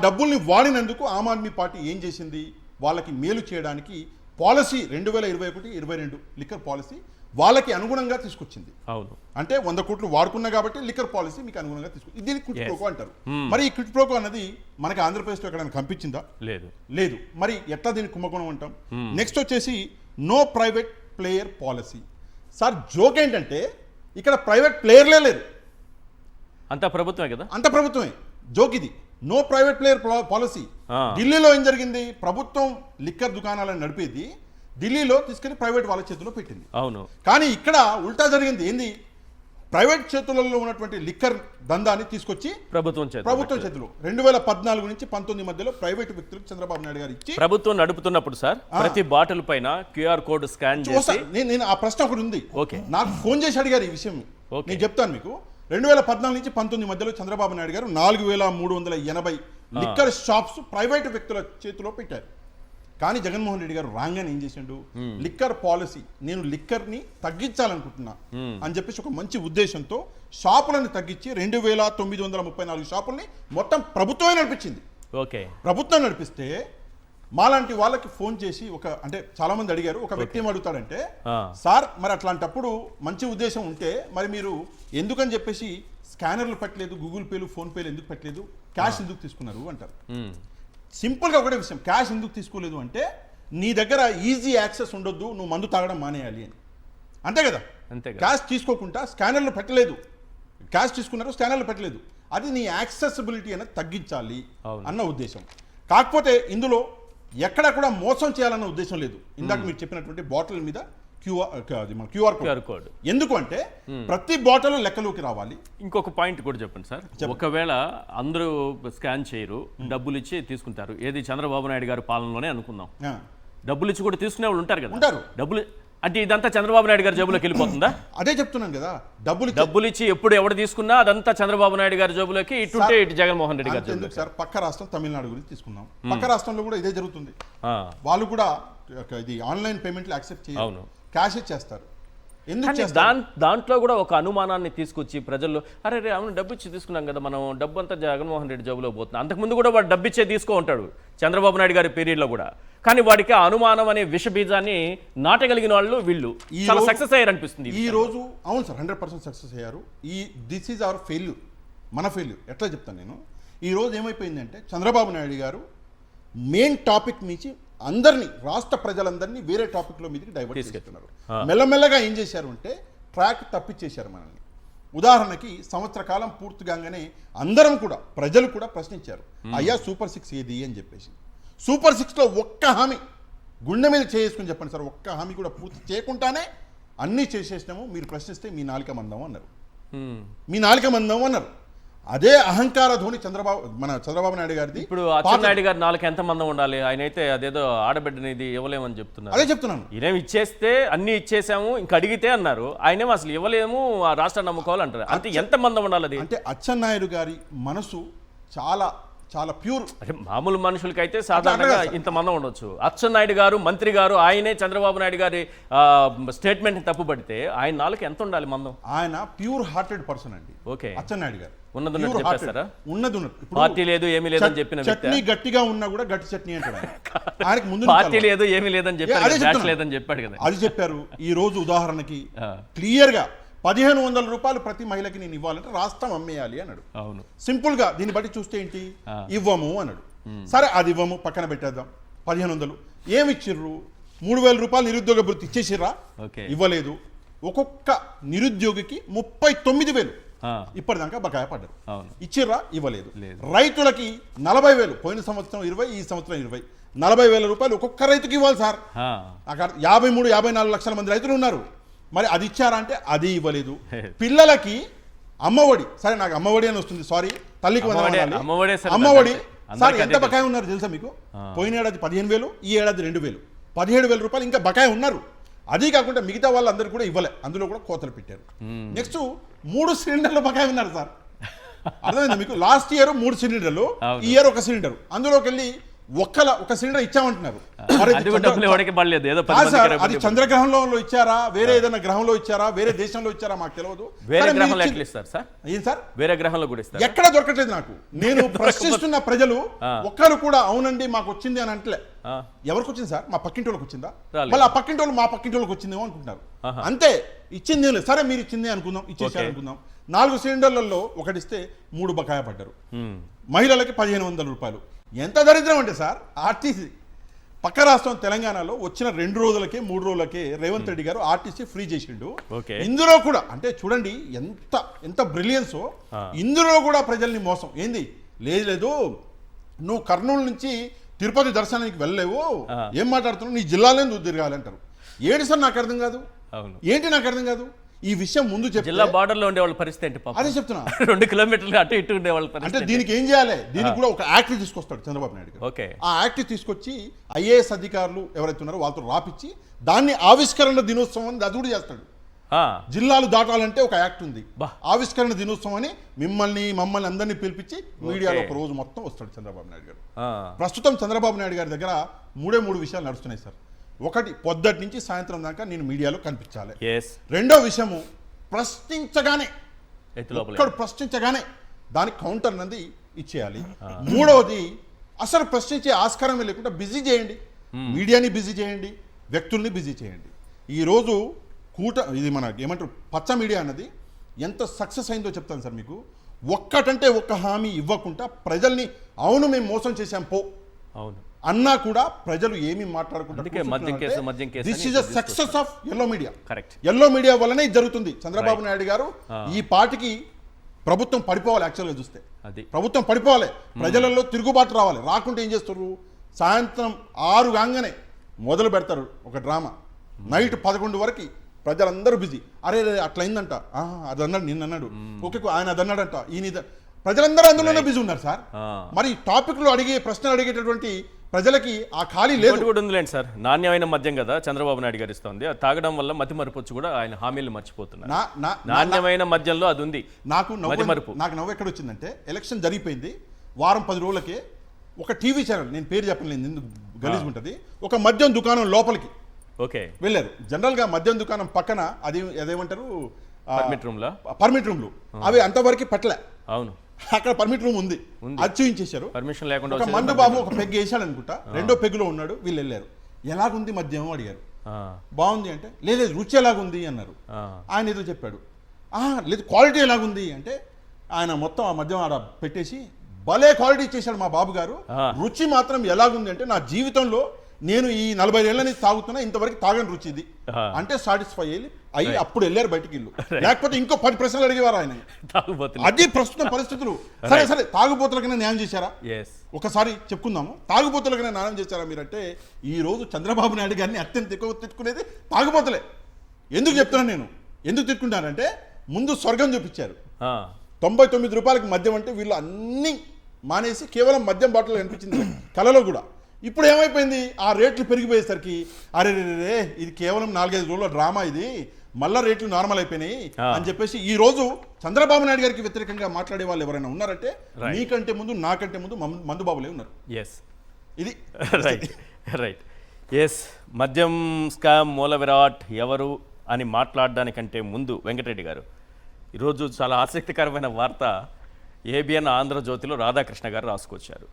C: డబ్బుల్ని వాడినందుకు ఆమ్ ఆద్మీ పార్టీ ఏం చేసింది? వాళ్ళకి మేలు చేయడానికి పాలసీ 2021-22 లిక్కర్ పాలసీ వాళ్ళకి అనుగుణంగా తీసుకొచ్చింది. అవును. అంటే 100 కోట్లు వాడుకున్నా కాబట్టి లిక్కర్ పాలసీ మీకు అనుగుణంగా తీసుకొచ్చింది. దీన్ని క్విట్ ప్రోకో అంటారు. మరి ఈ క్విట్ ప్రోకో అనేది మనకి ఆంధ్రప్రదేశ్లో ఎక్కడైనా కనిపించిందా? లేదు. మరి ఎట్లా దీన్ని కుంభకోణం అంటాం? నెక్స్ట్ వచ్చేసి no private player policy. Sir joke ఏంటంటే ఇక్కడ ప్రైవేట్ ప్లేయర్లే లేరు,
B: అంతా ప్రభుత్వమే కదా.
C: అంత ప్రభుత్వమే. జోక్ ఇది. No private player policy. ఢిల్లీలో ఏం జరిగింది? ప్రభుత్వం లిక్కర్ దుకాణాలను నడిపేది ఢిల్లీలో తీసుకెళ్లి ప్రైవేట్ వాళ్ళ చేతిలో పెట్టింది. అవును. కానీ ఇక్కడ ఉల్టా జరిగింది. ఏంది? ప్రైవేట్ చేతులలో ఉన్నటువంటి లిక్కర్ దందాన్ని తీసుకొచ్చి ప్రభుత్వం చేతిలో 2014 నుంచి 19 మధ్యలో ప్రైవేట్ వ్యక్తులకు చంద్రబాబు నాయుడు గారు ఇచ్చి
B: ప్రభుత్వం నడుపుతున్నప్పుడు సార్ ప్రతి బాటిల్ పైన QR కోడ్ స్కాన్ చేసి,
C: నేను ఆ ప్రశ్న ఒకటి ఉంది. నాకు ఫోన్ చేసి అడిగారు ఈ విషయం. నేను చెప్తాను మీకు. 2014 నుంచి 19 మధ్యలో చంద్రబాబు నాయుడు గారు 4,380 లిక్కర్ షాప్స్ ప్రైవేట్ వ్యక్తుల చేతిలో పెట్టారు. కానీ జగన్మోహన్ రెడ్డి గారు రాగానే ఏం చేసిండు? లిక్కర్ పాలసీ, నేను లిక్కర్ని తగ్గించాలనుకుంటున్నా అని చెప్పేసి ఒక మంచి ఉద్దేశంతో షాపులను తగ్గించి 2,934 షాపుల్ని మొత్తం ప్రభుత్వమే నడిపించింది. ఓకే. ప్రభుత్వం నడిపిస్తే మాలాంటి వాళ్ళకి ఫోన్ చేసి అంటే చాలా మంది అడిగారు. ఒక వ్యక్తి ఏం అడుగుతాడంటే, సార్ మరి అట్లాంటప్పుడు మంచి ఉద్దేశం ఉంటే మరి మీరు ఎందుకని చెప్పేసి స్కానర్లు పెట్టలేదు, గూగుల్ పేలు, ఫోన్ పేలు ఎందుకు పెట్టలేదు, క్యాష్ ఎందుకు తీసుకున్నారు అంటారు. సింపుల్గా ఒకటే విషయం, క్యాష్ ఎందుకు తీసుకోలేదు అంటే నీ దగ్గర ఈజీ యాక్సెస్ ఉండొద్దు, నువ్వు మందు తాగడం మానేయాలి అని. అంతే కదా. క్యాష్ తీసుకోకుండా స్కానర్లు పెట్టలేదు, క్యాష్ తీసుకున్నారు స్కానర్లు పెట్టలేదు, అది నీ యాక్సెసిబిలిటీ అనేది తగ్గించాలి అన్న ఉద్దేశం. కాకపోతే ఇందులో ఎక్కడ కూడా మోసం చేయాలన్న ఉద్దేశం లేదు. ఇందాక మీరు చెప్పినటువంటి బాటిల్ మీద క్యూఆర్
B: QR
C: కోడ్.
B: కోడ్.
C: ఎందుకు అంటే ప్రతి బాటిల్ లెక్కలోకి రావాలి.
B: ఇంకొక పాయింట్ కూడా చెప్పండి సార్. ఒకవేళ అందరూ స్కాన్ చేయరు, డబ్బులు ఇచ్చి తీసుకుంటారు, ఏది చంద్రబాబు నాయుడు గారి పాలనలోనే అనుకుందాం,
C: ఆ,
B: డబ్బులు ఇచ్చి కూడా తీసుకునే వాళ్ళు ఉంటారు కదా,
C: ఉంటారు.
B: డబ్బులు అంటే ఇదంతా చంద్రబాబు నాయుడు గారి జేబులోకి వెళ్ళిపోతుందా?
C: అదే చెప్తున్నాను కదా,
B: డబ్బులు ఇచ్చి ఎప్పుడు ఎవడు తీసుకున్నా అదంతా చంద్రబాబు నాయుడు గారి జేబులోకి, ఇటుంటే ఇటు జగన్మోహన్ రెడ్డి గారి
C: ఎందుకు
B: జేబులోకి.
C: సార్, పక్క రాష్ట్రం తమిళనాడు గురించి తీసుకుందాం. పక్క రాష్ట్రంలో కూడా ఇదే జరుగుతుంది.
B: ఆ,
C: వాళ్ళు కూడా ఇది ఆన్లైన్ పేమెంట్లు యాక్సెప్ట్ చేయరు,
B: అవును.
C: క్యాష్ ఇచ్చేస్తారు. ఎందుకు
B: కానీ
C: చేస్తారు?
B: దాంట్లో కూడా ఒక అనుమానాన్ని తీసుకొచ్చి ప్రజల్లో, అరే రే అవును డబ్బు ఇచ్చి తీసుకున్నాం కదా మనం, డబ్బు అంతా జగన్మోహన్ రెడ్డి జేబులో పోతుంది. అంతకుముందు కూడా వాడు డబ్బు ఇచ్చే తీసుకో ఉంటాడు చంద్రబాబు నాయుడు గారి పీరియడ్లో కూడా, కానీ వాడికి ఆ అనుమానం అనే విష బీజాన్ని నాటగలిగిన వాళ్ళు వీళ్ళు చాలా సక్సెస్ అయ్యారు అనిపిస్తుంది
C: ఈ రోజు. అవును సార్, 100% సక్సెస్ అయ్యారు. దిస్ ఈజ్ అవర్ ఫెయిల్యూర్, మన ఫెయిల్యూర్. ఎట్లా చెప్తాను నేను, ఈ రోజు ఏమైపోయిందంటే చంద్రబాబు నాయుడు గారు మెయిన్ టాపిక్ నుంచి అందరినీ, రాష్ట్ర ప్రజలందరినీ వేరే టాపిక్లో మీదకి డైవర్ట్ చేసుకున్నారు. మెల్లమెల్లగా ఏం చేశారు అంటే ట్రాక్ తప్పించేశారు మనల్ని. ఉదాహరణకి సంవత్సర కాలం పూర్తి కాగానే అందరం కూడా, ప్రజలు కూడా ప్రశ్నించారు, అయ్యా సూపర్ 6 ఏది అని చెప్పేసి. సూపర్ 6లో ఒక్క హామీ గుండె మీద చేసుకుని చెప్పండి సార్, ఒక్క హామీ కూడా పూర్తి చేయకుండానే అన్నీ చేసేసినాము, మీరు ప్రశ్నిస్తే మీ నాలిక మందం అన్నారు. మీ నాలిక మందం అన్నారు. అదే అహంకార ధోని చంద్రబాబు నాయుడు గారిది.
B: ఇప్పుడు అచ్చెన్నాయుడు గారి నాలుగు ఎంత మందం ఉండాలి, ఆయన అయితే అదేదో ఆడబిడ్డని ఇది ఇవ్వలేమని చెప్తున్నారు.
C: అదే చెప్తున్నాను,
B: ఈయనేం ఇచ్చేస్తే అన్ని ఇచ్చేసాము ఇంక అడిగితే అన్నారు, ఆయనేమో అసలు ఇవ్వలేము, ఆ రాష్ట్రాన్ని నమ్ముకోవాలంటారు. అంటే ఎంత మందం ఉండాలి అది?
C: అంటే అచ్చెన్నాయుడు గారి మనసు చాలా చాలా ప్యూర్.
B: అంటే మామూలు మనుషులకైతే సాధారణంగా ఇంత మందం ఉండొచ్చు. అచ్చెన్నాయుడు గారు మంత్రి గారు ఆయనే చంద్రబాబు నాయుడు గారి స్టేట్మెంట్ తప్పుపడితే ఆయన నాలుగు ఎంత ఉండాలి మందం?
C: ఆయన ప్యూర్ హార్టెడ్ పర్సన్ అండి.
B: ఓకే,
C: అచ్చెన్నాయుడు గారు
B: ఉన్నది చెప్పేస్తారా?
C: ఉన్నది
B: పార్టీ లేదు ఏమీ లేదని చెప్పిన
C: చట్నీ గట్టిగా ఉన్నా కూడా గట్టి చట్నీ అంటాడు ఆయనకి ముందు.
B: పార్టీ లేదు ఏమీ లేదని చెప్పాడు, లేదని చెప్పాడు కదా,
C: అది చెప్పారు. ఈ రోజు ఉదాహరణకి క్లియర్ గా 1500 రూపాయలు ప్రతి మహిళకి నేను ఇవ్వాలంటే రాష్ట్రం అమ్మేయాలి అన్నాడు.
B: అవును,
C: సింపుల్ గా దీన్ని బట్టి చూస్తే ఏంటి, ఇవ్వము అన్నాడు. సరే అది ఇవ్వము, పక్కన పెట్టేద్దాం. 1500 ఏమి ఇచ్చిర్రు? 3000 రూపాయలు నిరుద్యోగ భృతి ఇచ్చేసిర్రా? ఇవ్వలేదు. ఒక్కొక్క నిరుద్యోగికి 39,000 ఇప్పటిదాకా బకాయి పడ్డారు. ఇచ్చిర్రా? ఇవ్వలేదు. రైతులకి 40,000, పోయిన సంవత్సరం 20, ఈ సంవత్సరం 20, 40,000 రూపాయలు ఒక్కొక్క రైతుకి ఇవ్వాలి సార్. అక్కడ 53-54 లక్షల మంది రైతులు ఉన్నారు. మరి అది ఇచ్చారా అంటే అది ఇవ్వలేదు. పిల్లలకి అమ్మఒడి, సరే నాకు అమ్మఒడి అని వస్తుంది, సారీ, తల్లికి అమ్మఒడి సార్ ఎంత బకాయి ఉన్నారు తెలుసా మీకు? పోయిన ఏడాది 15,000, ఈ ఏడాది 2,000, 17,000 రూపాయలు ఇంకా బకాయి ఉన్నారు. అది కాకుండా మిగతా వాళ్ళందరూ కూడా ఇవ్వలే, అందులో కూడా కోతలు పెట్టారు. నెక్స్ట్ 3 సిలిండర్లు బకాయి ఉన్నారు సార్. అర్థమైందా మీకు? లాస్ట్ ఇయర్ 3 సిలిండర్లు, ఈ ఇయర్ 1 సిలిండర్, అందులోకి వెళ్ళి ఒక సిలిండర్ ఇచ్చామంటున్నారు. అది చంద్రగ్రహంలో ఇచ్చారా, వేరే ఏదైనా గ్రహంలో ఇచ్చారా, వేరే దేశంలో ఇచ్చారా మాకు తెలియదు. ఏం సార్
B: వేరే గ్రహంలో కూడా
C: ఎక్కడ దొరకట్లేదు నాకు. నేను ప్రశ్నిస్తున్న ప్రజలు ఒక్కరు కూడా అవునండి మాకు వచ్చింది అని అంటే, ఎవరికి వచ్చింది సార్? మా పక్కింటి వాళ్ళకి వచ్చిందా? మళ్ళీ ఆ పక్కింటి వాళ్ళు మా పక్కింటి వాళ్ళకి వచ్చిందేమో అనుకుంటున్నారు. అంతే, ఇచ్చింది లేదు. సరే మీరు ఇచ్చింది అనుకుందాం, ఇచ్చేసారు అనుకుందాం. 4 సిలిండర్లలో ఒకటిస్తే 3 బకాయ పడ్డారు. మహిళలకి 1,500 రూపాయలు. ఎంత దరిద్రం అంటే సార్, ఆర్టీసీ పక్క రాష్ట్రం తెలంగాణలో వచ్చిన 2 రోజులకే 3 రోజులకే రేవంత్ రెడ్డి గారు ఆర్టీసీ ఫ్రీ చేసిండు. ఇందులో కూడా అంటే చూడండి ఎంత బ్రిలియన్సో. ఇందులో కూడా ప్రజల్ని మోసం. ఏంది లేదు నువ్వు కర్నూలు నుంచి తిరుపతి దర్శనానికి వెళ్ళలేవు, ఏం మాట్లాడుతున్నావు, నీ జిల్లాలో నువ్వు తిరగాలి అంటారు. ఏంటి సార్ నాకు అర్థం కాదు, ఏంటి నాకు అర్థం కాదు. ఈ విషయం ముందు చెప్పి
B: జిల్లా బార్డర్ లో ఉండే వాళ్ళ పరిస్థితి ఏంటి?
C: అదే చెప్తున్నా,
B: 2 కిలోమీటర్లు అటు ఇటు ఉండే వాళ్ళ పరిస్థితి.
C: అంటే దీనికి ఏం చేయాలి? దీనికి కూడా ఒక యాక్ట్ తీసుకొస్తాడు చంద్రబాబు నాయుడు గారు. ఆ యాక్ట్ తీసుకొచ్చి ఐఏఎస్ అధికారులు ఎవరైతే ఉన్నారో వాళ్ళతో రాపిచ్చి దాన్ని ఆవిష్కరణ దినోత్సవం అని అది కూడా చేస్తాడు. జిల్లాలు దాటాలంటే ఒక యాక్ట్ ఉంది, ఆవిష్కరణ దినోత్సవం అని మమ్మల్ని అందరినీ పిలిపించి మీడియాలో ఒక రోజు మొత్తం వస్తాడు చంద్రబాబు నాయుడు గారు. ప్రస్తుతం చంద్రబాబు నాయుడు గారి దగ్గర 3 విషయాలు నడుస్తున్నాయి సార్. ఒకటి, పొద్దుటి నుంచి సాయంత్రం దాకా నేను మీడియాలో కనిపించాలి. రెండో విషయము, ప్రశ్నించగానే దానికి కౌంటర్ నంది ఇచ్చేయాలి. మూడవది, అసలు ప్రశ్నించే ఆస్కారమే లేకుండా బిజీ చేయండి, మీడియాని బిజీ చేయండి, వ్యక్తుల్ని బిజీ చేయండి. ఈరోజు ఇది మన ఏమంటారు పచ్చ మీడియా అన్నది ఎంత సక్సెస్ అయిందో చెప్తాను సార్ మీకు. ఒక్కటంటే ఒక్క హామీ ఇవ్వకుండా ప్రజల్ని అవును మేము మోసం చేశాం పో అన్నా కూడా ప్రజలు ఏమి మాట్లాడుకుంటారు. This is the success of yellow media. Yellow media వల్లనే జరుగుతుంది. చంద్రబాబు నాయుడు గారు ఈ పార్టీకి ప్రభుత్వం పడిపోవాలి. యాక్చువల్గా చూస్తే ప్రభుత్వం పడిపోవాలి, ప్రజలలో తిరుగుబాటు రావాలి. రాకుంటే ఏం చేస్తారు, సాయంత్రం 6 కాగానే మొదలు పెడతారు ఒక డ్రామా. నైట్ 11 వరకు ప్రజలందరూ బిజీ. అరే అట్లయిందంట, అది అన్నాడు, నిన్న అన్నాడు, ఓకే ఆయన అది అన్నాడంట, ఈయన ప్రజలందరూ అందులోనే బిజీ ఉన్నారు సార్. మరి టాపిక్లు అడిగే ప్రశ్నలు అడిగేటటువంటి ప్రజలకి ఆ ఖాళీ లేదు.
B: కూడా ఉందిలేండి సార్, నాణ్యమైన మద్యం కదా చంద్రబాబు నాయుడు గారు ఇస్తుంది, అది తాగడం వల్ల మతి మరపొచ్చు కూడా ఆయన హామీలు మర్చిపోతున్నారు. నాణ్యమైన మద్యంలో అది ఉంది.
C: నాకు నవ్వు ఎక్కడ వచ్చిందంటే, ఎలక్షన్ జరిగిపోయింది, వారం 10 రోజులకే ఒక టీవీ ఛానల్, నేను పేరు చెప్పలేదు ఎందుకు గలీజ్ ఉంటుంది, ఒక మద్యం దుకాణం లోపలికి వెళ్ళారు. జనరల్ గా మద్యం దుకాణం పక్కన అదేమంటారు పర్మిట్ రూమ్లు, అవి అంతవరకు పట్ల. అవును, అక్కడ పర్మిట్ రూమ్ ఉంది, అది చూపించేశారు. పర్మిషన్ లేకుండా ఒక మందు బాబు ఒక పెగ్ వేసాడు అనుకుంటా, రెండో పెగ్గులో ఉన్నాడు. వీళ్ళు వెళ్ళారు, ఎలాగుంది మద్యం అడిగారు. బాగుంది అంటే, లేదు రుచి ఎలాగుంది అన్నారు. ఆయన ఏదో చెప్పాడు, లేదు క్వాలిటీ ఎలాగుంది అంటే, ఆయన మొత్తం ఆ మద్యం ఆడ పెట్టేసి భలే క్వాలిటీ ఇచ్చేసాడు మా బాబు గారు. రుచి మాత్రం ఎలాగుంది అంటే, నా జీవితంలో నేను ఈ 40 ఏళ్ళ నుంచి తాగుతున్నా, ఇంతవరకు తాగని రుచి ఇది అంటే సాటిస్ఫై అయ్యి అప్పుడు వెళ్ళారు బయటికి ఇల్లు. లేకపోతే ఇంకో 10 ప్రశ్నలు అడిగేవారు ఆయన. అది ప్రస్తుతం పరిస్థితులు. సరే తాగుబోతులకైనా న్యాయం చేశారా? ఒకసారి చెప్పుకుందాము, తాగుబోతులకైనా న్యాయం చేశారా మీరంటే, ఈ రోజు చంద్రబాబు నాయుడు గారిని అత్యంత ఎక్కువ తిట్టుకునేది తాగుబోతులే. ఎందుకు చెప్తున్నాను నేను, ఎందుకు తిట్టుకుంటానంటే, ముందు స్వర్గం చూపించారు. 99 రూపాయలకి మద్యం అంటే వీళ్ళు అన్ని మానేసి కేవలం మద్యం బాటిల్ కనిపించింది కళలో కూడా. ఇప్పుడు ఏమైపోయింది, ఆ రేట్లు పెరిగిపోయేసరికి అరే ఇది కేవలం 4-5 రోజుల డ్రామా, ఇది మళ్ళా రేట్లు నార్మల్ అయిపోయినాయి అని చెప్పేసి ఈ రోజు చంద్రబాబు నాయుడు గారికి వ్యతిరేకంగా మాట్లాడే వాళ్ళు ఎవరైనా ఉన్నారంటే, నీకంటే ముందు నాకంటే ముందు మందుబాబులే ఉన్నారు. ఇది
B: రైట్. మద్యం స్కామ్ మూల విరాట్ ఎవరు అని మాట్లాడడానికంటే ముందు వెంకటరెడ్డి గారు, ఈరోజు చాలా ఆసక్తికరమైన వార్త ఏబిఎన్ ఆంధ్రజ్యోతిలో రాధాకృష్ణ గారు రాసుకొచ్చారు.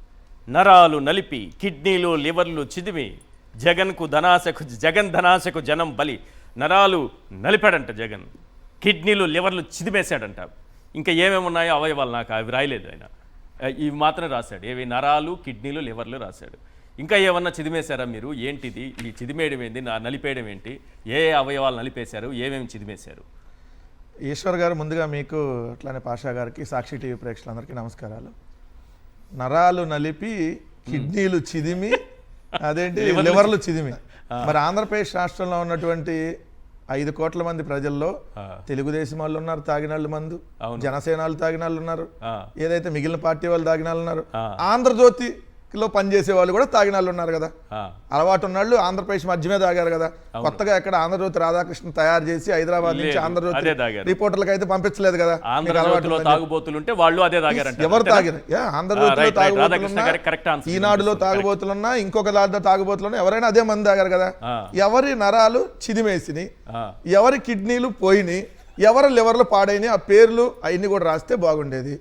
B: నరాలు నలిపి కిడ్నీలు లివర్లు చిదిమి జగన్ ధనాశకు జనం బలి. నరాలు నలిపాడంట జగన్, కిడ్నీలు లివర్లు చిదిమేశాడంట. ఇంకా ఏమేమి ఉన్నాయో అవయవాలు నాకు అవి రాయలేదు ఆయన, ఇవి మాత్రం రాశాడు. ఏవి నరాలు కిడ్నీలు లివర్లు రాశాడు. ఇంకా ఏమన్నా చిదిమేశారా మీరు? ఏంటిది ఈ చిదిమేయడం ఏంటి, నలిపేయడం ఏంటి, ఏ అవయవాలు నలిపేశారు, ఏమేమి చిదిమేశారు?
D: ఈశ్వర్ గారు, ముందుగా మీకు అట్లానే పాషా గారికి, సాక్షి టీవీ ప్రేక్షకులందరికీ నమస్కారాలు. నరాలు నలిపి కిడ్నీలు చిదిమి అదేంటి లివర్లు చిదిమి. మరి ఆంధ్రప్రదేశ్ రాష్ట్రంలో ఉన్నటువంటి 5 కోట్ల మంది ప్రజల్లో తెలుగుదేశం వాళ్ళు ఉన్నారు, తాగినాళ్ళు మందు, జనసేన వాళ్ళు తాగినాళ్ళు ఉన్నారు, ఏదైతే మిగిలిన పార్టీ వాళ్ళు తాగినాళ్ళు ఉన్నారు, ఆంధ్రజ్యోతిలో పనిచేసే వాళ్ళు కూడా తాగినాళ్ళు ఉన్నారు కదా. అలవాటు ఉన్నాళ్ళు ఆంధ్రప్రదేశ్ మధ్యమే తాగారు కదా. కొత్తగా ఎక్కడ ఆంధ్రజ్యోతి రాధాకృష్ణ తయారు చేసి హైదరాబాద్ నుంచి ఆంధ్రజ్యోతి రిపోర్టర్లకు అయితే పంపించలేదు కదా. ఎవరు తాగారు? ఆంధ్రజ్యోతిలో తాగుబోతులున్నా, ఈనాడులో తాగుబోతులున్నా, ఇంకొక దాంట్లో తాగుబోతులున్నా, ఎవరైనా అదే మంది తాగారు కదా. ఎవరి నరాలు చిదిమేసిని, ఎవరి కిడ్నీలు పోయినాయి, ఎవరి లివర్లు పాడైనా ఆ పేర్లు అవన్నీ కూడా రాస్తే బాగుండేది.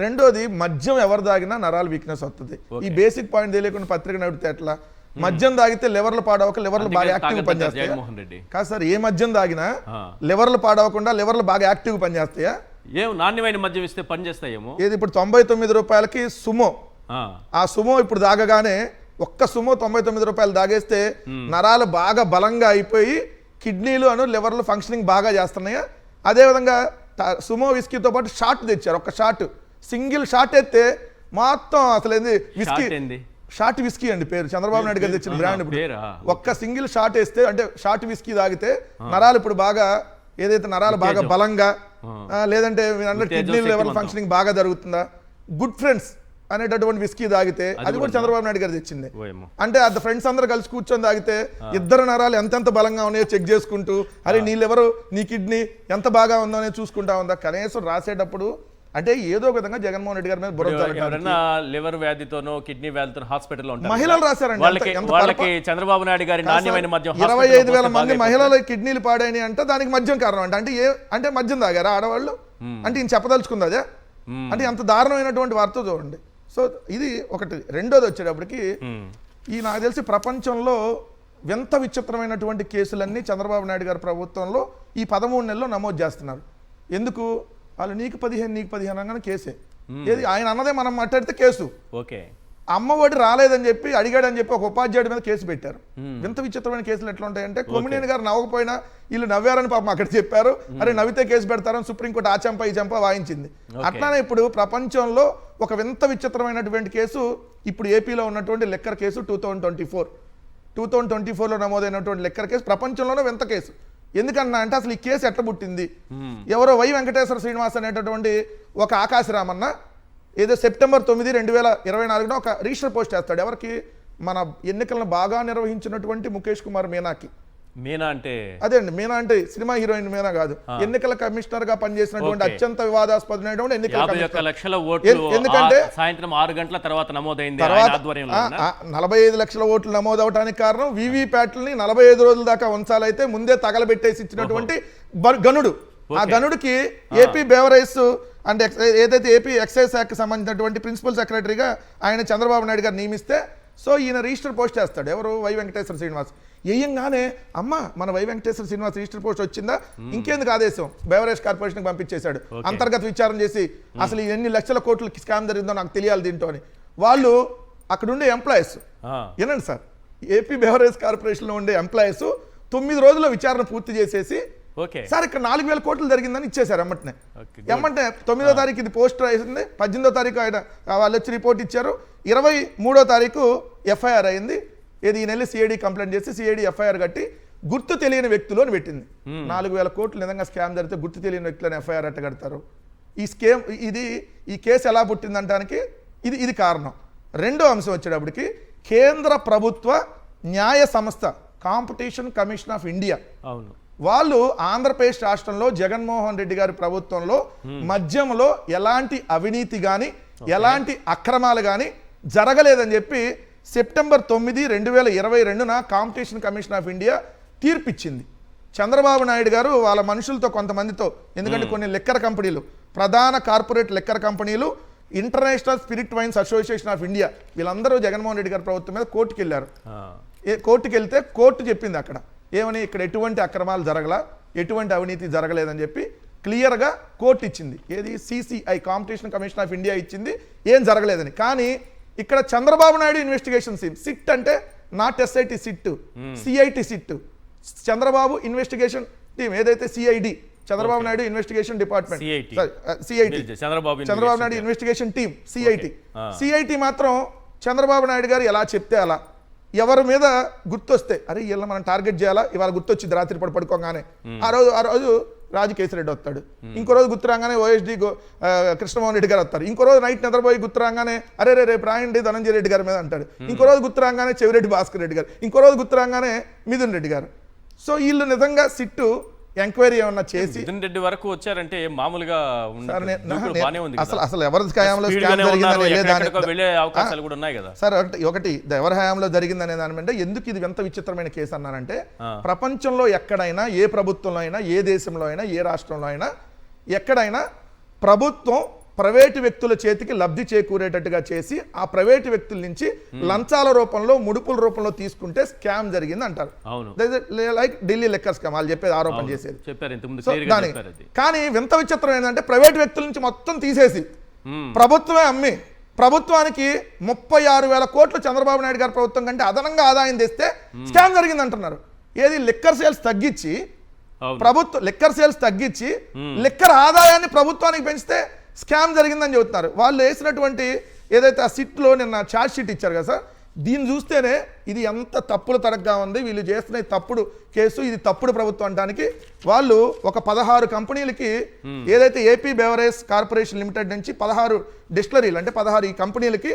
D: రెండోది, మద్యం ఎవరు తాగినా నరాలు వీక్నెస్ వస్తుంది. ఈ బేసిక్ పాయింట్ తెలియకుండా పత్రిక నడిపితే ఎట్లా? మద్యం తాగితే లివర్లు పాడవక లివర్లు బాగా యాక్టివ్ పనిచేస్తాయా? కాదు సార్, ఏ మద్యం తాగినా లివర్లు పాడవకుండా లివర్లు బాగా యాక్టివ్ పనిచేస్తాయా?
B: నాణ్యమైన మద్యం ఇస్తే పనిచేస్తాయేమో.
D: ఏది ఇప్పుడు 99 రూపాయలకి సుమో, ఆ సుమో ఇప్పుడు దాగగానే ఒక్క సుమో 99 రూపాయలు తాగేస్తే నరాలు బాగా బలంగా అయిపోయి కిడ్నీలు లివర్లు ఫంక్షనింగ్ బాగా చేస్తున్నాయా? అదేవిధంగా సుమో విస్కీతో పాటు షాట్ తెచ్చారు. ఒక షాట్, సింగిల్ షాట్ ఎత్తే మొత్తం అసలు ఏంది విస్కీ, షాట్ విస్కీ అండి పేరు, చంద్రబాబు నాయుడు గారు తెచ్చిన బ్రాండ్. ఇప్పుడు ఒక్క సింగిల్ షాట్ వేస్తే అంటే షాట్ విస్కీ తాగితే నరాలు ఇప్పుడు బాగా ఏదైతే నరాలు బాగా బలంగా, లేదంటే కిడ్నీ లెవెల్ ఫంక్షనింగ్ బాగా జరుగుతుందా. గుడ్ ఫ్రెండ్స్ అనేటటువంటి విస్కీ తాగితే అది కూడా చంద్రబాబు నాయుడు గారు తెచ్చింది. అంటే అది ఫ్రెండ్స్ అందరు కలిసి కూర్చొని తాగితే ఇద్దరు నరాలు ఎంతెంత బలంగా ఉన్నాయో చెక్ చేసుకుంటూ, అరే నీళ్ళెవరు, నీ కిడ్నీ ఎంత బాగా ఉందో అనేది చూసుకుంటా ఉందా. కనీసం రాసేటప్పుడు అంటే ఏదో ఒక విధంగా జగన్మోహన్ రెడ్డి గారి మీద
B: బుర్ర లివర్ వ్యాధితోనో కిడ్నీ వ్యాధితో హాస్పిటల్లో
D: మహిళలు రాశారండి.
B: వాళ్ళకి చంద్రబాబు నాయుడు గారి నాణ్యమైన మద్యం
D: 25,000 మంది మహిళల కిడ్నీలు పాడైనాయి అంటే దానికి మద్యం కారణం అంటే మద్యం తాగారా ఆడవాళ్ళు అంటే ఈయన చెప్పదలుచుకుంది అదే. అంటే ఎంత దారుణమైనటువంటి వార్త చూడండి. సో ఇది ఒకటి. రెండోది వచ్చేటప్పటికి ఈ నాకు తెలిసి ప్రపంచంలో వింత విచిత్రమైనటువంటి కేసులన్నీ చంద్రబాబు నాయుడు గారి ప్రభుత్వంలో ఈ 13 నెలల్లో నమోదు చేస్తున్నారు. ఎందుకు? వాళ్ళు నీకు 15 అనగానే కేసే. ఏది ఆయన అన్నదే మనం మాట్లాడితే కేసు.
B: ఓకే,
D: అమ్మఒడి రాలేదని చెప్పి అడిగాడని చెప్పి ఒక ఉపాధ్యాయుడి మీద కేసు పెట్టారు. వింత విచిత్రమైన కేసులు ఎట్లా ఉంటాయంటే, కొమ్మినేని గారు నవ్వకపోయినా వీళ్ళు నవ్వారని పాపం అక్కడ చెప్పారు. అరే నవ్వితే కేసు పెడతారని సుప్రీంకోర్టు ఆ చంప ఈ చంప వాయించింది. అట్లానే ఇప్పుడు ప్రపంచంలో ఒక వింత విచిత్రమైనటువంటి కేసు ఇప్పుడు ఏపీలో ఉన్నటువంటి లిక్కర్ కేసు 2024 2024లో నమోదైనటువంటి లిక్కర్ కేసు ప్రపంచంలోనే వింత కేసు. ఎందుకన్నా అంటే అసలు ఈ కేసు ఎట్లా పుట్టింది? ఎవరో వై వెంకటేశ్వర శ్రీనివాస్ అనేటటువంటి ఒక ఆకాశరామన్న ఏదో సెప్టెంబర్ 9, 2024 ఒక రిజిస్టర్ పోస్ట్ చేస్తాడు. ఎవరికి? మన ఎన్నికలను బాగా నిర్వహించినటువంటి ముఖేష్ కుమార్ మీనాకి.
B: మీనా అంటే
D: అదే అండి, మీనా అంటే సినిమా హీరోయిన్ మీనా కాదు, ఎన్నికల కమిషనర్ గా పనిచేసినటువంటి అత్యంత వివాదాస్పదమైనటువంటి ఎన్నికల
B: 51 లక్షల ఓట్లు
D: ఎందుకంటే
B: సాయంత్రం 6 గంటల తర్వాత నమోదైంది.
D: 45 లక్షల ఓట్లు నమోదవటానికి కారణం వీవీప్యాట్లని 45 రోజుల దాకా ఉంచాలైతే ముందే తగలబెట్టేసి ఇచ్చినటువంటి గనుడు. ఆ గనుడికి ఏపీ బేవరైస్ అంటే ఏదైతే ఏపీ ఎక్సైజ్ శాఖకి సంబంధించినటువంటి ప్రిన్సిపల్ సెక్రటరీగా ఆయన చంద్రబాబు నాయుడు గారు నియమిస్తే సో ఈయన రిజిస్టర్ పోస్ట్ చేస్తాడు. ఎవరు? వై వెంకటేశ్వర శ్రీనివాస్. వేయంగానే అమ్మ మన Y Venkateswara Srinivas register post వచ్చిందా, ఇంకెందుకు ఆదేశం బెవరేజ్ కార్పొరేషన్కి పంపించేశాడు. అంతర్గత విచారణ చేసి అసలు ఎన్ని లక్షల కోట్ల స్కామ్ జరిగిందో నాకు తెలియాలి దీంట్లో అని. వాళ్ళు అక్కడ ఉండే ఎంప్లాయీస్ ఏనండి సార్, ఏపీ బెవరేజ్ కార్పొరేషన్లో ఉండే ఎంప్లాయీస్ 9 రోజుల్లో విచారణ పూర్తి చేసేసి సార్ ఇక్కడ 4,000 కోట్లు జరిగిందని ఇచ్చేశారు. ఎమ్మటనే 9వ తారీఖు ఇది పోస్ట్ అయింది, 18వ తారీఖు ఆయన వాళ్ళు వచ్చి రిపోర్ట్ ఇచ్చారు, 23వ తారీఖు ఎఫ్ఐఆర్ అయింది. ఇది ఈ నెల సిఐడి కంప్లైంట్ చేసి సిఐడి ఎఫ్ఐఆర్ కట్టి గుర్తు తెలియని వ్యక్తులు అని పెట్టింది. 4,000 కోట్లు నిజంగా స్కామ్ జరిగితే గుర్తు తెలియని వ్యక్తులను ఎఫ్ఐఆర్ అట్ట కడతారు. ఈ కేసు ఎలా పుట్టిందంటానికి ఇది కారణం. రెండో అంశం వచ్చేటప్పటికి కేంద్ర ప్రభుత్వ న్యాయ సంస్థ కాంపిటీషన్ కమిషన్ ఆఫ్ ఇండియా వాళ్ళు ఆంధ్రప్రదేశ్ రాష్ట్రంలో జగన్మోహన్ రెడ్డి గారి ప్రభుత్వంలో మద్యంలో ఎలాంటి అవినీతి కానీ ఎలాంటి అక్రమాలు కానీ జరగలేదని చెప్పి September 9, 2022 competition commission of India తీర్పిచ్చింది. చంద్రబాబు నాయుడు గారు వాళ్ళ మనుషులతో కొంతమందితో, ఎందుకంటే కొన్ని లిక్కర్ కంపెనీలు, ప్రధాన కార్పొరేట్ లిక్కర్ కంపెనీలు, international spirit wines association of India, వీళ్ళందరూ జగన్మోహన్ రెడ్డి గారి ప్రభుత్వం మీద కోర్టుకు వెళ్ళారు. కోర్టుకు వెళ్తే కోర్టు చెప్పింది అక్కడ ఏమని, ఇక్కడ ఎటువంటి అక్రమాలు జరగలా, ఎటువంటి అవినీతి జరగలేదని చెప్పి క్లియర్గా కోర్టు ఇచ్చింది. ఏది? CCI competition commission of India ఇచ్చింది ఏం జరగలేదని. కానీ ఇక్కడ Chandrababu Naidu investigation team, SIT అంటే not SIT SIT, CIT SIT, Chandrababu investigation team ఏదైతే CID Chandrababu Naidu investigation department, CIT Chandrababu Naidu investigation team CIT మాత్రం చంద్రబాబు నాయుడు గారు ఎలా చెప్తే అలా ఎవరి మీద గుర్తొస్తే అరే వీళ్ళ మనం టార్గెట్ చేయాలా, ఇవాళ గుర్తొచ్చింది రాత్రి పడుకోగానే ఆ రోజు రాజు కేసిరెడ్డి వస్తాడు, ఇంకో రోజు గుర్తురాగానే ఓఎస్డి కృష్ణమోహన్ రెడ్డి గారు వస్తారు, ఇంకో రోజు నైట్ నిద్రపోయి గుర్తురాగానే అరే రేపు రాయండి ధనంజయ రెడ్డి గారి మీద అంటాడు, ఇంకో రోజు గుర్తురాగానే చెవిరెడ్డి భాస్కర్ రెడ్డి గారు, ఇంకో రోజు గుర్తురాగానే మిథున్ రెడ్డి గారు. సో వీళ్ళు నిజంగా సిట్టు ఎంక్వైరీ ఏమన్నా చేసి
B: మిథున్ రెడ్డి వరకు వచ్చారంటే మామూలుగా
D: అసలు ఎవరి హయాంలో
B: అవకాశాలు కూడా ఉన్నాయి కదా
D: సార్. ఒకటి ఎవరి హయాంలో జరిగిందనే దాని మీద ఎందుకు ఇది ఎంత విచిత్రమైన కేసు అన్నారంటే, ప్రపంచంలో ఎక్కడైనా ఏ ప్రభుత్వంలో అయినా ఏ దేశంలో అయినా ఏ రాష్ట్రంలో అయినా ఎక్కడైనా ప్రభుత్వం ప్రైవేటు వ్యక్తుల చేతికి లబ్ధి చేకూరేటట్టుగా చేసి ఆ ప్రైవేటు వ్యక్తుల నుంచి లంచాల రూపంలో ముడుపుల రూపంలో తీసుకుంటే స్కామ్ జరిగింది అంటారు. లైక్ ఢిల్లీ లిక్కర్ స్కామ్ వాళ్ళు చెప్పేది ఆరోపణ చేసేది. కానీ వింత విచిత్రం ఏంటంటే ప్రైవేటు వ్యక్తుల నుంచి మొత్తం తీసేసి ప్రభుత్వమే అమ్మి ప్రభుత్వానికి 36,000 కోట్లు చంద్రబాబు నాయుడు గారి ప్రభుత్వం కంటే అదనంగా ఆదాయం తెస్తే స్కామ్ జరిగింది అంటున్నారు. ఏది? లిక్కర్ సేల్స్ తగ్గించి లిక్కర్ సేల్స్ తగ్గించి లిక్కర్ ఆదాయాన్ని ప్రభుత్వానికి పెంచితే స్కామ్ జరిగిందని చెబుతున్నారు. వాళ్ళు వేసినటువంటి ఏదైతే ఆ సిట్లో నిన్న ఛార్జ్ షీట్ ఇచ్చారు కదా సార్, దీన్ని చూస్తేనే ఇది ఎంత తప్పుల తడగ్గా ఉంది, వీళ్ళు చేస్తున్న తప్పుడు కేసు, ఇది తప్పుడు ప్రభుత్వం అనడానికి వాళ్ళు ఒక 16 కంపెనీలకి ఏదైతే ఏపీ బెవరేజ్ కార్పొరేషన్ లిమిటెడ్ నుంచి 16 డిస్టిలరీలు అంటే 16 ఈ కంపెనీలకి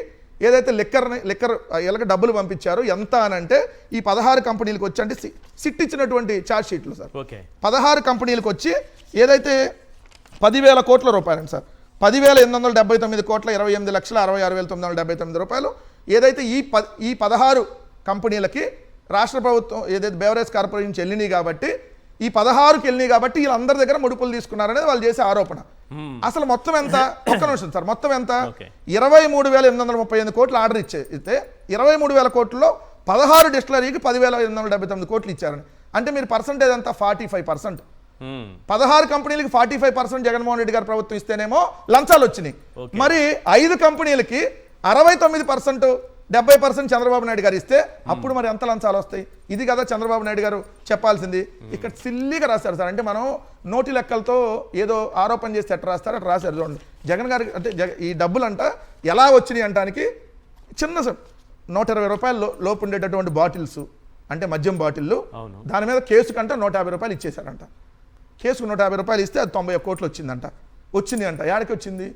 D: ఏదైతే లిక్కర్ డబ్బులు పంపించారు ఎంత అని అంటే ఈ 16 కంపెనీలకు వచ్చి అంటే సిట్ ఇచ్చినటువంటి ఛార్జ్ షీట్లు సార్ 16 కంపెనీలకు వచ్చి ఏదైతే 10,000 కోట్ల రూపాయలు సార్, 10,879 కోట్ల 28,66,979 రూపాయలు ఏదైతే ఈ 16 కంపెనీలకి రాష్ట్ర ప్రభుత్వం ఏదైతే బెవరేజ్ కార్పొరేషన్ నుంచి వెళ్ళినాయి కాబట్టి ఈ 16కి వెళ్ళినాయి కాబట్టి వీళ్ళందరి దగ్గర ముడుపులు తీసుకున్నారనేది వాళ్ళు చేసే ఆరోపణ. అసలు మొత్తం ఎంత? ఒక్క నిమిషం సార్, మొత్తం ఎంత? 23,838 కోట్లు ఆర్డర్ ఇస్తే 23,000 కోట్లలో 16 డిస్టిలరీకి 10,879 కోట్లు ఇచ్చారని అంటే మీరు పర్సంటేజ్ అంతా 45%. 16 కంపెనీలకి 45% జగన్మోహన్ రెడ్డి గారి ప్రభుత్వం ఇస్తేనేమో లంచాలు వచ్చినాయి. మరి 5 కంపెనీలకి 69%, 70% చంద్రబాబు నాయుడు గారు ఇస్తే అప్పుడు మరి ఎంత లంచాలు వస్తాయి? ఇది కదా చంద్రబాబు నాయుడు గారు చెప్పాల్సింది. ఇక్కడ సిల్లీగా రాశారు సార్. అంటే మనం నోటి లెక్కలతో ఏదో ఆరోపణ చేస్తే ఎట్లా రాస్తారు అట్లా రాశారు. చూడండి జగన్ గారికి అంటే ఈ డబ్బులు అంట ఎలా వచ్చినాయి అంటానికి చిన్న 120 రూపాయలు లోపు ఉండేటటువంటి బాటిల్స్ అంటే మద్యం బాటిల్లు.
B: అవును.
D: దాని మీద కేసు కంటే 150 రూపాయలు ఇచ్చేశారంట. కేసుకు 150 రూపాయలు ఇస్తే అది 91 కోట్లు వచ్చిందంట. వచ్చింది అంట. ఏడకి వచ్చింది?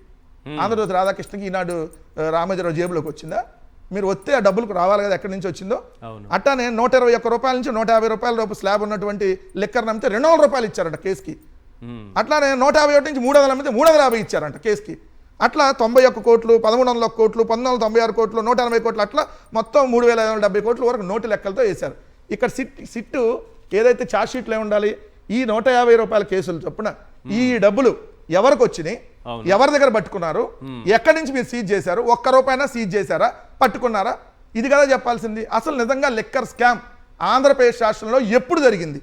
D: ఆంధ్రజ్యోతి రాధాకృష్ణకి, ఈనాడు రామోజీరావు జేబులోకి వచ్చిందా? మీరు వస్తే ఆ డబ్బులకు రావాలి కదా, ఎక్కడి నుంచి వచ్చిందో. అట్లానే 121 రూపాయల నుంచి 150 రూపాయల రూపు స్లాబ్ ఉన్నటువంటి లిక్కర్ నమ్మితే 200 రూపాయలు ఇచ్చారంట కేసుకి. అట్లానే 151 నుంచి 300 అమ్మితే 350 ఇచ్చారంట కేసుకి. అట్లా 91 కోట్లు, 1301 కోట్లు, 1996 కోట్లు, 180 కోట్లు, అట్లా మొత్తం 3570 కోట్ల వరకు నోటు లెక్కలతో వేశారు. ఇక్కడ సిట్టు ఏదైతే ఛార్జ్ షీట్లో ఉండాలి, ఈ 150 రూపాయల కేసులు చొప్పున ఈ డబ్బులు ఎవరికి వచ్చినాయి, ఎవరి దగ్గర పట్టుకున్నారు, ఎక్కడి నుంచి మీరు సీజ్ చేశారు, ఒక్క రూపాయనా సీజ్ చేశారా, పట్టుకున్నారా, ఇది కదా చెప్పాల్సింది. అసలు నిజంగా లిక్కర్ స్కామ్ ఆంధ్రప్రదేశ్ రాష్ట్రంలో ఎప్పుడు జరిగింది?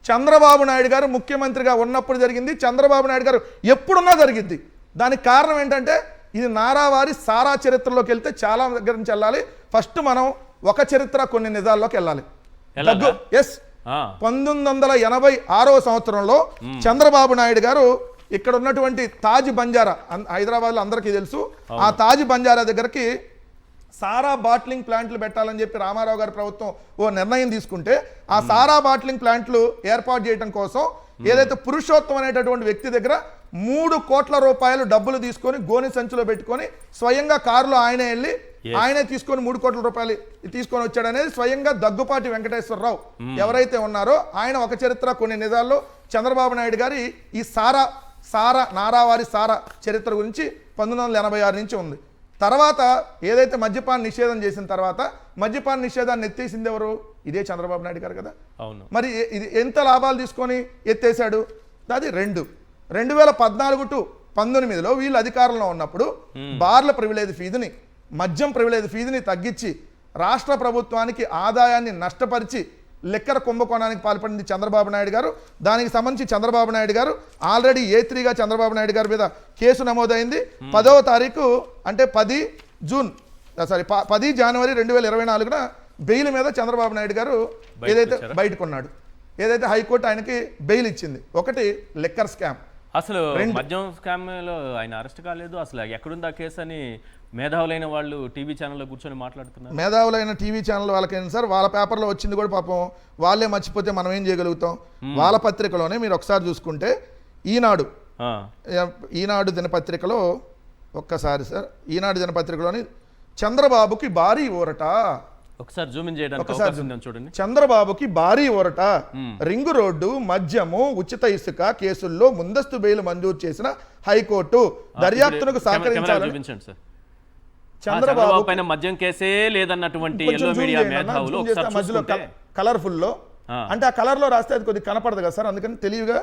D: చంద్రబాబు నాయుడు గారు ముఖ్యమంత్రిగా ఉన్నప్పుడు జరిగింది. చంద్రబాబు నాయుడు గారు ఎప్పుడున్నా జరిగింది. దానికి కారణం ఏంటంటే ఇది నారావారి సారా చరిత్రలోకి వెళ్తే చాలా దగ్గర నుంచి వెళ్ళాలి. ఫస్ట్ మనం ఒక చరిత్ర కొన్ని నిజాల్లోకి వెళ్ళాలి. ఎస్, 1986వ సంవత్సరంలో చంద్రబాబు నాయుడు గారు ఇక్కడ ఉన్నటువంటి తాజ్ బంజారా, హైదరాబాద్లో అందరికీ తెలుసు, ఆ తాజ్ బంజారా దగ్గరికి సారా బాట్లింగ్ ప్లాంట్లు పెట్టాలని చెప్పి రామారావు గారి ప్రభుత్వం ఓ నిర్ణయం తీసుకుంటే ఆ సారా బాట్లింగ్ ప్లాంట్లు ఏర్పాటు చేయడం కోసం ఏదైతే పురుషోత్తం అనేటటువంటి వ్యక్తి దగ్గర 3 కోట్ల రూపాయలు డబ్బులు తీసుకొని గోని సంచిలో పెట్టుకొని స్వయంగా కారులో ఆయనే వెళ్ళి ఆయనే తీసుకొని 3 కోట్ల రూపాయలు తీసుకొని వచ్చాడనేది స్వయంగా దగ్గుపాటి వెంకటేశ్వరరావు ఎవరైతే ఉన్నారో ఆయన ఒక చరిత్ర కొన్ని నిజాల్లో చంద్రబాబు నాయుడు గారి ఈ నారావారి సారా చరిత్ర గురించి 1986 నుంచి ఉంది. తర్వాత ఏదైతే మద్యపాన నిషేధం చేసిన తర్వాత మద్యపాన నిషేధాన్ని ఎత్తేసింది ఎవరు? ఇదే చంద్రబాబు నాయుడు గారు కదా.
B: అవును.
D: మరి ఇది ఎంత లాభాలు తీసుకొని ఎత్తేసాడు? అది 2014 టు 19లో వీళ్ళు అధికారంలో ఉన్నప్పుడు బార్ల ప్రివిలేజ్ ఫీజుని, మద్యం ప్రివిలేజ్ ఫీజుని తగ్గించి రాష్ట్ర ప్రభుత్వానికి ఆదాయాన్ని నష్టపరిచి లిక్కర్ కుంభకోణానికి పాల్పడింది చంద్రబాబు నాయుడు గారు. దానికి సంబంధించి చంద్రబాబు నాయుడు గారు ఆల్రెడీ A3గా చంద్రబాబు నాయుడు గారి మీద కేసు నమోదైంది. 10వ తారీఖు అంటే 10 జనవరి 2024న బెయిల్ మీద చంద్రబాబు నాయుడు గారు ఏదైతే బయటకున్నాడు, ఏదైతే హైకోర్టు ఆయనకి బెయిల్ ఇచ్చింది. ఒకటి లిక్కర్ స్కామ్.
B: అసలు మద్యం స్కామ్ లో ఆయన అరెస్ట్ కాలేదు, అసలు ఎక్కడుంది ఆ కేసు అని మేధావులైన వాళ్ళు టీవీ ఛానల్లో కూర్చొని మాట్లాడుతున్నారు.
D: మేధావులైన టీవీ ఛానల్ వాళ్ళకైనా సార్, వాళ్ళ పేపర్లో వచ్చింది కూడా పాపం వాళ్ళే మర్చిపోతే మనం ఏం చేయగలుగుతాం. వాళ్ళ పత్రికలోనే మీరు ఒకసారి చూసుకుంటే ఈనాడు దినపత్రికలో ఒక్కసారి సార్, ఈనాడు దినపత్రికలోని చంద్రబాబుకి భారీ ఊరట.
B: ఒకసారి జూమ్ ఇన్ చేయడానికి అవకాశం ఉందని చూడండి.
D: చంద్రబాబుకి భారీ ఊరట. రింగు రోడ్డు, మద్యము, ఉచిత ఇసుక కేసుల్లో ముందస్తు బెయిల్ మంజూరు చేసిన హైకోర్టు దర్యాప్తునకు సహకరించాలని.
B: చంద్రబాబు పైన మద్యం కేసే లేదన్నటువంటి ఎల్లో మీడియా మేధావులు
D: మధ్యలో కలర్ఫుల్ లో, అంటే ఆ కలర్ లో రాస్తే అది కొద్దిగా కనపడదు కదా సార్, అందుకని తెలివిగా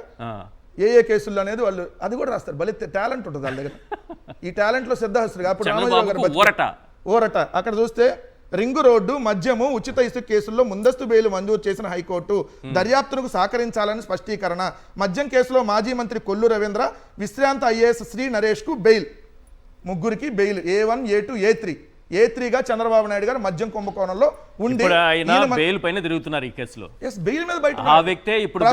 D: ఏ కేసుల్లో అనేది వాళ్ళు అది కూడా రాస్తారు. భలే టాలెంట్ ఉంటుంది వాళ్ళ దగ్గర. ఈ టాలెంట్ లో సిద్ధహస్తుగా అప్పుడు ఊరట. అక్కడ చూస్తే రింగు రోడ్డు, మద్యము, ఉచిత ఇసుక కేసుల్లో ముందస్తు బెయిల్ మంజూరు చేసిన హైకోర్టు దర్యాప్తునకు సహకరించాలని స్పష్టీకరణ. మద్యం కేసులో మాజీ మంత్రి కొల్లు రవీంద్ర, విశ్రాంత ఐఏఎస్ శ్రీ నరేష్ కు బెయిల్. ముగ్గురికి bail. A1, A2, A3గా Chandrababu Naidu గారు మద్యం కుంభకోణంలో ఉండి
B: బెయిల్ పైన తిరుగుతున్నారు ఈ కేసులో.
D: బెయిల్ మీద బయట
B: ఆ వ్యక్తే ఇప్పుడు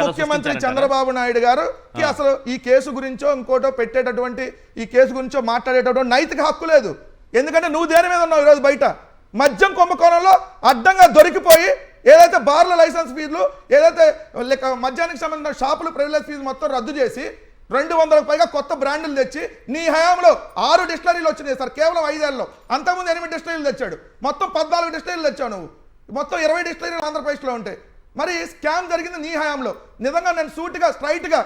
D: ముఖ్యమంత్రి చంద్రబాబు నాయుడు గారు అసలు ఈ కేసు గురించో ఇంకోటో పెట్టేటటువంటి ఈ కేసు గురించో మాట్లాడేటటువంటి నైతిక హక్కు లేదు. ఎందుకంటే నువ్వు దేని మీద ఉన్నావు ఈరోజు బయట? మద్యం కుంభకోణంలో అడ్డంగా దొరికిపోయి ఏదైతే బార్ల లైసెన్స్ ఫీజులు, ఏదైతే మద్యానికి సంబంధించిన షాపులు ప్రివిలేజ్ ఫీజు మొత్తం రద్దు చేసి 200కు పైగా కొత్త బ్రాండ్లు తెచ్చి నీ హయాంలో 6 డిస్టిలరీలు వచ్చినాయి సార్ కేవలం 5 ఏళ్ళలో. అంతకుముందు 8 డిస్టిలరీలు తెచ్చాడు, మొత్తం 14 డిస్టిలరీలు తెచ్చావు నువ్వు. మొత్తం 20 డిస్టిలరీలు ఆంధ్రప్రదేశ్లో ఉంటాయి. మరి స్కామ్ జరిగింది నీ హయాంలో. నిజంగా నేను సూటిగా స్ట్రైట్గా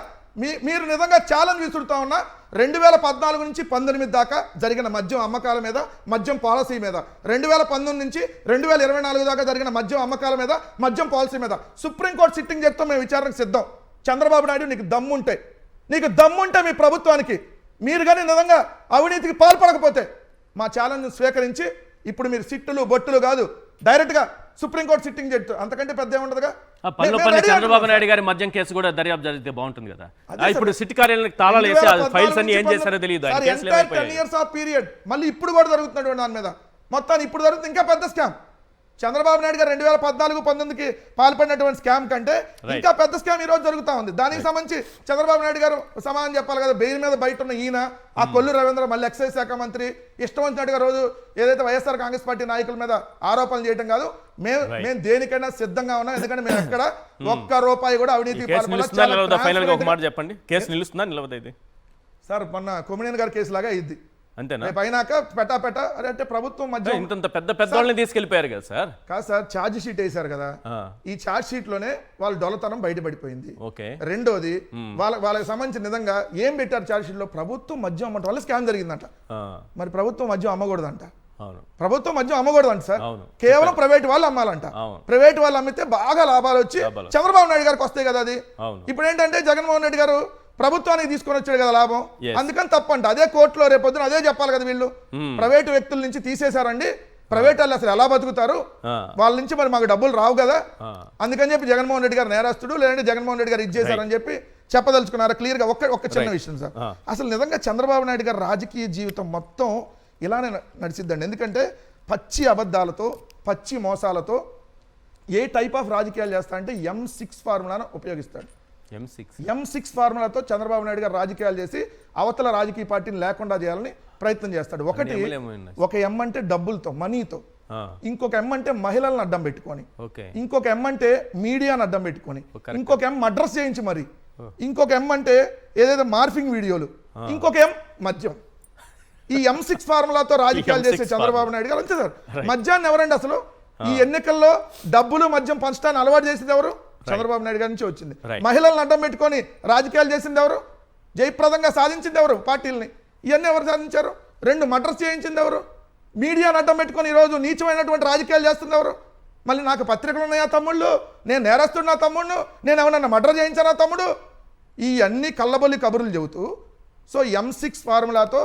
D: మీరు నిజంగా ఛాలెంజ్ విసురుతా ఉన్నా 2014 నుంచి 19 దాకా జరిగిన మద్యం అమ్మకాల మీద, మద్యం పాలసీ మీద, 2019 నుంచి 2024 దాకా జరిగిన మద్యం అమ్మకాల మీద, మద్యం పాలసీ మీద సుప్రీంకోర్టు సిట్టింగ్ చెప్తాం, మేము విచారణకు సిద్ధం. చంద్రబాబు నాయుడు నీకు దమ్ముంటే మీ ప్రభుత్వానికి మీరు కానీ నిజంగా అవినీతికి పాల్పడకపోతే మా ఛాలెంజ్ స్వీకరించి ఇప్పుడు మీరు సిట్టులు బొట్టులు కాదు, డైరెక్ట్గా సుప్రీంకోర్టు సిట్టింగ్ చెప్తారు. అంతకంటే పెద్ద ఏముండదుగా.
B: చంద్రబాబు నాయుడు గారి మద్యం కేసు కూడా దర్యాప్తు జరిగితే బాగుంటుంది కదా. ఇప్పుడు సిట్ కార్యాలయానికి తాళాలు వేసి ఫైల్స్ అన్ని ఏం చేశారో తెలియదు.
D: 10 years ఆఫ్ పీరియడ్ మళ్ళీ ఇప్పుడు కూడా జరుగుతున్నటువంటి దాని మీద మొత్తాన్ని ఇప్పుడు జరుగుతుంది ఇంకా పెద్ద స్కామ్. చంద్రబాబు నాయుడు గారు 2014-19కి పాల్పడినటువంటి స్కామ్ కంటే ఇంకా పెద్ద స్కామ్ ఈ రోజు జరుగుతా ఉంది. దానికి సంబంధించి చంద్రబాబు నాయుడు గారు సమాధానం చెప్పాలి కదా. బెయిల్ మీద బయట ఉన్న ఈయన ఆ కొల్లు రవీంద్ర మళ్ళీ ఎక్సైజ్ శాఖ మంత్రి ఇష్టం వచ్చినట్టుగా రోజు ఏదైతే వైఎస్ఆర్ కాంగ్రెస్ పార్టీ నాయకుల మీద ఆరోపణలు చేయడం కాదు. మేము దేనికైనా సిద్ధంగా ఉన్నాం. ఎందుకంటే మేము ఎక్కడ ఒక్క రూపాయి కూడా అవినీతి
B: ఒక మాట చెప్పండి, కేసు నిలుస్తుందా నిలవదా? ఇది
D: సార్ మొన్న కొమ్మినేని గారి కేసు లాగా ఇది
B: అంతేనా?
D: పైనాక పెట్ట అంటే ప్రభుత్వం మధ్య
B: ఇంత పెద్ద వాళ్ళని తీసుకెళ్లిపోయారు కదా సార్.
D: కాదు సార్, ఛార్జ్ షీట్ వేశారు కదా, ఈ ఛార్జ్ షీట్ లోనే వాళ్ళ డొల్లతనం బయటపడిపోయింది. రెండోది వాళ్ళకి సంబంధించిన నిజంగా ఏం పెట్టారు ఛార్జ్ షీట్ లో, ప్రభుత్వం మద్యం అమ్మటం వల్ల స్కామ్ జరిగిందంట. మరి ప్రభుత్వం మద్యం అమ్మకూడదంట, ప్రభుత్వం మద్యం అమ్మకూడదంట సార్, కేవలం ప్రైవేట్ వాళ్ళు అమ్మాలంట. ప్రైవేట్ వాళ్ళు అమ్మితే బాగా లాభాలు వచ్చి చంద్రబాబు నాయుడు గారికి వస్తాయి కదా. అది ఇప్పుడు ఏంటంటే జగన్మోహన్ రెడ్డి గారు ప్రభుత్వానికి తీసుకొని వచ్చాడు కదా లాభం, అందుకని తప్పంట. అదే కోర్టులో రేపొద్దున అదే చెప్పాలి కదా. వీళ్ళు ప్రైవేటు వ్యక్తుల నుంచి తీసేశారండి, ప్రైవేట్ వాళ్ళు అసలు ఎలా బతుకుతారు, వాళ్ళ నుంచి మరి మాకు డబ్బులు రావు కదా, అందుకని చెప్పి జగన్మోహన్ రెడ్డి గారు నేరస్తుడు, లేదంటే జగన్మోహన్ రెడ్డి గారు ఇచ్చేశారని చెప్పి చెప్పదలుచుకున్నారు క్లియర్ గా. ఒక చిన్న విషయం సార్, అసలు నిజంగా చంద్రబాబు నాయుడు గారు రాజకీయ జీవితం మొత్తం ఇలానే నడిచిద్దండి. ఎందుకంటే పచ్చి అబద్ధాలతో పచ్చి మోసాలతో ఏ టైప్ ఆఫ్ రాజకీయాలు చేస్తా అంటే M6 ఫార్ములాను ఉపయోగిస్తాడు. M6 ఫార్ములాతో చంద్రబాబు నాయుడు గారు రాజకీయాలు చేసి అవతల రాజకీయ పార్టీని లేకుండా చేయాలని ప్రయత్నం చేస్తాడు. ఒక M అంటే డబ్బులతో, మనీతో, ఇంకొక M అంటే మహిళలను అడ్డం పెట్టుకొని, ఇంకొక M అంటే మీడియాను అడ్డం పెట్టుకొని, ఇంకొక M అడ్రస్ చేయించి మరి, ఇంకొక M అంటే ఏదైతే మార్ఫింగ్ వీడియోలు, ఇంకొక M మద్యం. ఈ M6 ఫార్ములాతో రాజకీయాలు చేసే చంద్రబాబు నాయుడు గారు అంతే సార్. మద్యాన్ని ఎవరండి అసలు ఈ ఎన్నికల్లో డబ్బులు మద్యం పంచడాన్ని అలవాటు చేసింది ఎవరు? చంద్రబాబు నాయుడు గారి నుంచి వచ్చింది. మహిళలను అడ్డం పెట్టుకొని రాజకీయాలు చేసింది ఎవరు? జయప్రదంగా సాధించింది ఎవరు? పార్టీలని. ఇవన్నీ ఎవరు సాధించారు? 2 మర్డర్స్ చేయించింది ఎవరు? మీడియాను అడ్డం పెట్టుకొని ఈరోజు నీచమైనటువంటి రాజకీయాలు చేస్తుంది ఎవరు? మళ్ళీ నాకు పత్రికలు ఉన్నాయా తమ్ముళ్ళు, నేను నేరస్తున్నా తమ్ముడు, నేను ఎవరన్నా మర్డర్ చేయించానా తమ్ముడు, ఈ అన్ని కళ్ళబొల్లి కబుర్లు చెబుతూ సో M6 ఫార్ములాతో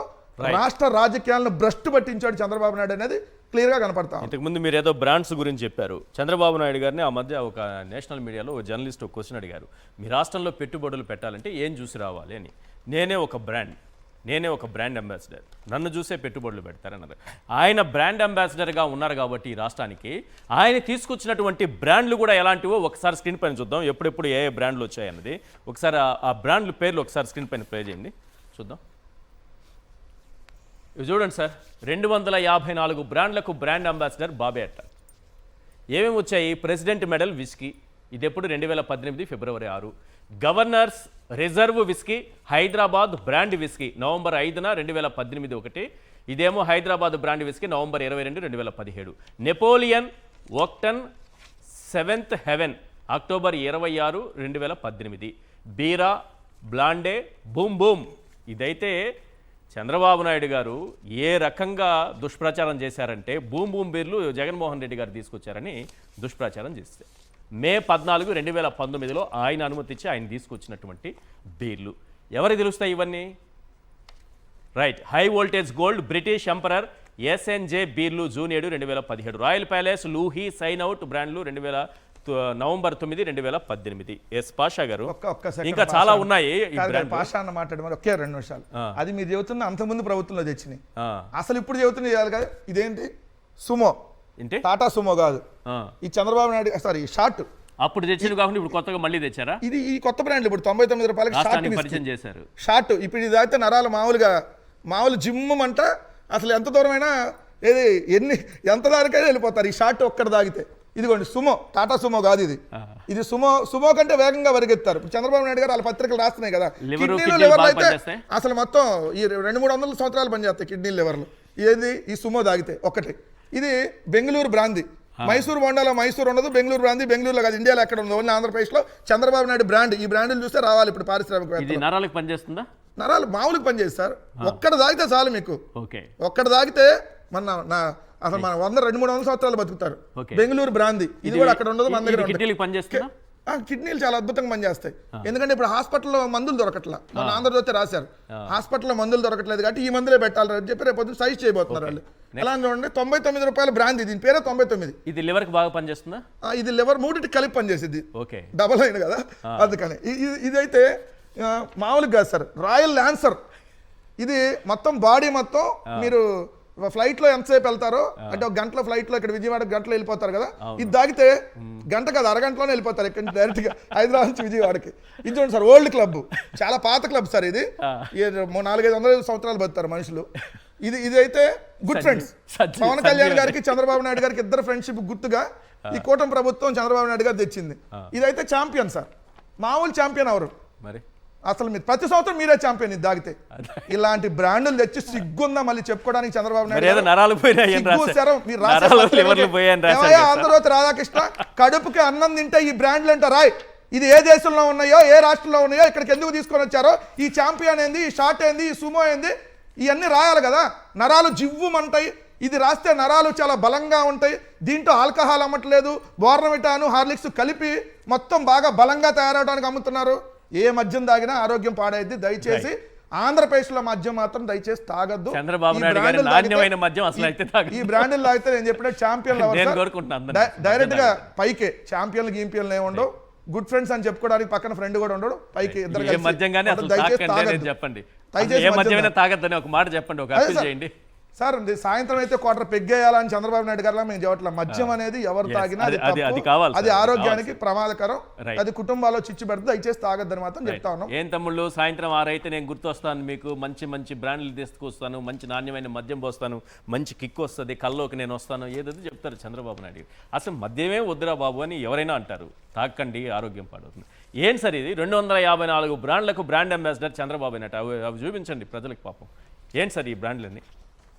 D: రాష్ట్ర రాజకీయాలను భ్రష్టు పట్టించాడు చంద్రబాబు నాయుడు అనేది క్లియర్ గా కనపడతాం.
B: ఇంతకుముందు మీరు ఏదో బ్రాండ్స్ గురించి చెప్పారు. చంద్రబాబు నాయుడు గారిని ఆ మధ్య ఒక నేషనల్ మీడియాలో ఒక జర్నలిస్ట్ ఒక క్వశ్చన్ అడిగారు, మీ రాష్ట్రంలో పెట్టుబడులు పెట్టాలంటే ఏం చూసి రావాలి అని. నేనే ఒక బ్రాండ్ అంబాసిడర్, నన్ను చూసే పెట్టుబడులు పెడతారన్నారు. ఆయన బ్రాండ్ అంబాసిడర్గా ఉన్నారు కాబట్టి ఈ రాష్ట్రానికి ఆయన తీసుకొచ్చినటువంటి బ్రాండ్లు కూడా ఎలాంటివో ఒకసారి స్క్రీన్ పైన చూద్దాం. ఎప్పుడెప్పుడు ఏ బ్రాండ్లు వచ్చాయన్నది ఒకసారి ఆ బ్రాండ్ల పేర్లు ఒకసారి స్క్రీన్ పైన ప్లే చేయండి, చూద్దాం. ఇవి చూడండి సార్, 254 బ్రాండ్లకు బ్రాండ్ అంబాసిడర్ బాబే అట్ట. ఏమేమి వచ్చాయి? ప్రెసిడెంట్ మెడల్ విస్కీ, ఇది ఎప్పుడు 2018 February 6. Governors reserve whisky Hyderabad brand whisky November 5న 2018 ఒకటి. ఇదేమో Hyderabad brand whisky November 22, 2017. Napoleon ఓక్టన్ 7th heaven October 26, 2018. Bira blonde boom boom. ఇదైతే చంద్రబాబు నాయుడు గారు ఏ రకంగా దుష్ప్రచారం చేశారంటే బూమ్ బూమ్ బీర్లు జగన్మోహన్ రెడ్డి గారు తీసుకొచ్చారని దుష్ప్రచారం చేశారు. మే 14, 2019లో ఆయన అనుమతించి ఆయన తీసుకొచ్చినటువంటి బీర్లు. ఎవరికి తెలుస్తాయి ఇవన్నీ? Right, high voltage gold British emperor SNJ బీర్లు జూన్ 7, 2017. రాయల్ ప్యాలెస్ లూహీ సైన్ అవుట్ బ్రాండ్లు నవంబర్ 9, 2018. ఎస్ పాషా గారు, ఇంకా చాలా ఉన్నాయి.
D: పాషా అన్న మాట్లాడమని ఒకే 2 నిమిషాలు. అది మీరు చెబుతున్న అంతకుముందు ప్రభుత్వంలో తెచ్చినాయి, అసలు ఇప్పుడు చెబుతున్న చేయాలి కదా. ఇదేంటి? సుమో, టాటా సుమో కాదు, ఈ చంద్రబాబు నాయుడు సారీ షార్ట్
B: అప్పుడు తెచ్చింది కాకుండా ఇప్పుడు కొత్తగా మళ్ళీ తెచ్చారా?
D: ఇది ఈ కొత్త బ్రాండ్ ఇప్పుడు 99 రూపాయలకి
B: పరిచయం చేశారు.
D: షార్ట్ ఇప్పుడు ఇది తాగితే నరాలు మామూలు జిమ్ అంట, అసలు ఎంత దూరమైనా ఎంత దానికైనా వెళ్ళిపోతారు ఈ షార్ట్ ఒక్కడ తాగితే. ఇదిగోండి సుమో, టాటా సుమో కాదు ఇది సుమో కంటే వేగంగా పరిగెత్తారు. చంద్రబాబు నాయుడు గారు వాళ్ళ పత్రికలు రాస్తున్నాయి కదా, కిడ్నీలు లివర్లు అయితే అసలు మొత్తం ఈ 200-300 సంవత్సరాలు పనిచేస్తాయి కిడ్నీలు లివర్లు. ఏది? ఈ సుమో తాగితే ఒకటి. ఇది బెంగళూరు బ్రాంది, మైసూరు బొండాలో మైసూరు ఉండదు, బెంగళూరు బ్రాంది బెంగళూరులో కాదు, ఇండియాలో ఎక్కడ ఉంది, ఓన్లీ ఆంధ్రప్రదేశ్లో. చంద్రబాబు నాయుడు బ్రాండ్. ఈ బ్రాండ్లు చూస్తే రావాలి ఇప్పుడు పారిశ్రామిక.
B: నరాలకు పనిచేస్తుందా?
D: నరాలు మామూలుగా పనిచేస్తారు. ఒక్కడ తాగితే చాలు మీకు, ఒక్కడ తాగితే అసలు మన 100-200-300 సంవత్సరాలు బతుకుతారు. బెంగళూరు బ్రాంది, ఇది కూడా అక్కడ ఉండదు, మన దగ్గర కిడ్నీలు చాలా అద్భుతంగా పనిచేస్తాయి. ఎందుకంటే ఇప్పుడు హాస్పిటల్లో మందులు దొరకట్లా, మన ఆంధ్రజ్యోతి రాశారు, హాస్పిటల్లో మందులు దొరకట్లేదు కాబట్టి ఈ మందులే పెట్టాలి అని చెప్పి రేపు సైజ్ చేయబోతున్నారు వాళ్ళు. ఎలా చూడండి, 99 రూపాయల బ్రాండ్, దీని పేరే 99.
B: ఇది లివర్ కి బాగా పనిచేస్తుందా?
D: ఇది లివర్ మూడింటి కలిపి పనిచేసింది, డబల్ అయిన కదా అందుకని. ఇదైతే మామూలుగా కాదు సార్, రాయల్ ల్యాన్సర్. ఇది మొత్తం బాడీ మొత్తం మీరు ఫ్లైట్ లో ఎంతసేపు వెళ్తారో అంటే ఒక గంటలో ఫ్లైట్ లో ఇక్కడ విజయవాడ గంటలో వెళ్ళిపోతారు కదా, ఇది తాగితే గంట కాదు అరగంటలోనే వెళ్ళిపోతారు ఇక్కడ డైరెక్ట్ గా హైదరాబాద్ నుంచి విజయవాడకి. ఇది చూడండి సార్, ఓల్డ్ క్లబ్, చాలా పాత క్లబ్ సార్ ఇది. 400-500 సంవత్సరాలు బతుకుతారు మనుషులు. ఇది అయితే గుడ్ ఫ్రెండ్స్. పవన్ కళ్యాణ్ గారికి చంద్రబాబు నాయుడు గారికి ఇద్దరు ఫ్రెండ్షిప్ గుర్తుగా ఈ కూటమి ప్రభుత్వం చంద్రబాబు నాయుడు గారు తెచ్చింది. ఇదైతే ఛాంపియన్ సార్, మామూలు ఛాంపియన్ ఎవరు
B: మరి
D: అసలు మీరు ప్రతి సంవత్సరం మీరే ఛాంపియన్. ఇది తాగితే ఇలాంటి బ్రాండ్లు తెచ్చి సిగ్గుందా మళ్ళీ చెప్పుకోవడానికి చంద్రబాబు నాయుడు? ఆంధ్రజ్యోతి రాధాకృష్ణ కడుపుకి అన్నం తింటే ఈ బ్రాండ్లు అంటారా? ఇది ఏ దేశంలో ఉన్నాయో ఏ రాష్ట్రంలో ఉన్నాయో ఇక్కడికి ఎందుకు తీసుకొని వచ్చారో? ఈ ఛాంపియన్ ఏంది, ఈ షార్ట్ ఏంది, ఈ సుమో ఏంది, ఇవన్నీ రాయాలి కదా. నరాలు జివ్వుమంటాయి. ఇది రాస్తే నరాలు చాలా బలంగా ఉంటాయి. దీంట్లో ఆల్కహాల్ అమ్మట్లేదు, బోర్నవిటాను హార్లిక్స్ కలిపి మొత్తం బాగా బలంగా తయారవడానికి అమ్ముతున్నారు. ఏ మద్యం తాగినా ఆరోగ్యం పాడైద్ది. దయచేసి ఆంధ్రప్రదేశ్ లో మద్యం మాత్రం దయచేసి తాగద్దు.
B: చంద్రబాబు నాయుడు గారి నాణ్యమైన మద్యం అసలు అయితే
D: ఈ బ్రాండ్లు తాగితే నేను చెప్పినట్టు ఛాంపియన్ డైరెక్ట్ గా పైకే ఛాంపియన్లు గీంపియన్లు ఏముండవు. గుడ్ ఫ్రెండ్స్ అని చెప్పుకోవడానికి పక్కన ఫ్రెండ్ కూడా ఉండడు. పైకి ఇద్దరు
B: చెప్పండి, తాగద్దని ఒక మాట చెప్పండి, ఒక అప్పీల్ చేయండి
D: సార్. సాయంత్రం అయితే క్వార్టర్ పెగ్గేయాలని చంద్రబాబు నాయుడు గారు మేము చెప్పట్లా. మద్యం అనేది ఎవరు తాగినా అది ఆరోగ్యానికి ప్రమాదకరం, అది కుటుంబాల్లో చిచ్చు పెడుతుంది. దయచేసి తాగద్దని మాత్రం చెప్తా ఉన్నాం.
B: ఏం తమ్ముళ్ళు, సాయంత్రం 6 అయితే నేను గుర్తొస్తాను మీకు. మంచి మంచి బ్రాండ్లు తీసుకొస్తాను, మంచి నాణ్యమైన మద్యం పోస్తాను, మంచి కిక్ వస్తుంది, కల్లోకి నేను వస్తాను, ఏదో చెప్తారు చంద్రబాబు నాయుడు. అసలు మద్యమే వద్దురా బాబు అని ఎవరైనా అంటారు. తాకండి, ఆరోగ్యం పాడవుతుంది. ఏం సార్ ఇది? 254 బ్రాండ్లకు బ్రాండ్ అంబాసిడర్ చంద్రబాబు అయినట్టు. అవి చూపించండి ప్రజలకు పాపం. ఏంటి సార్ ఈ బ్రాండ్లన్నీ?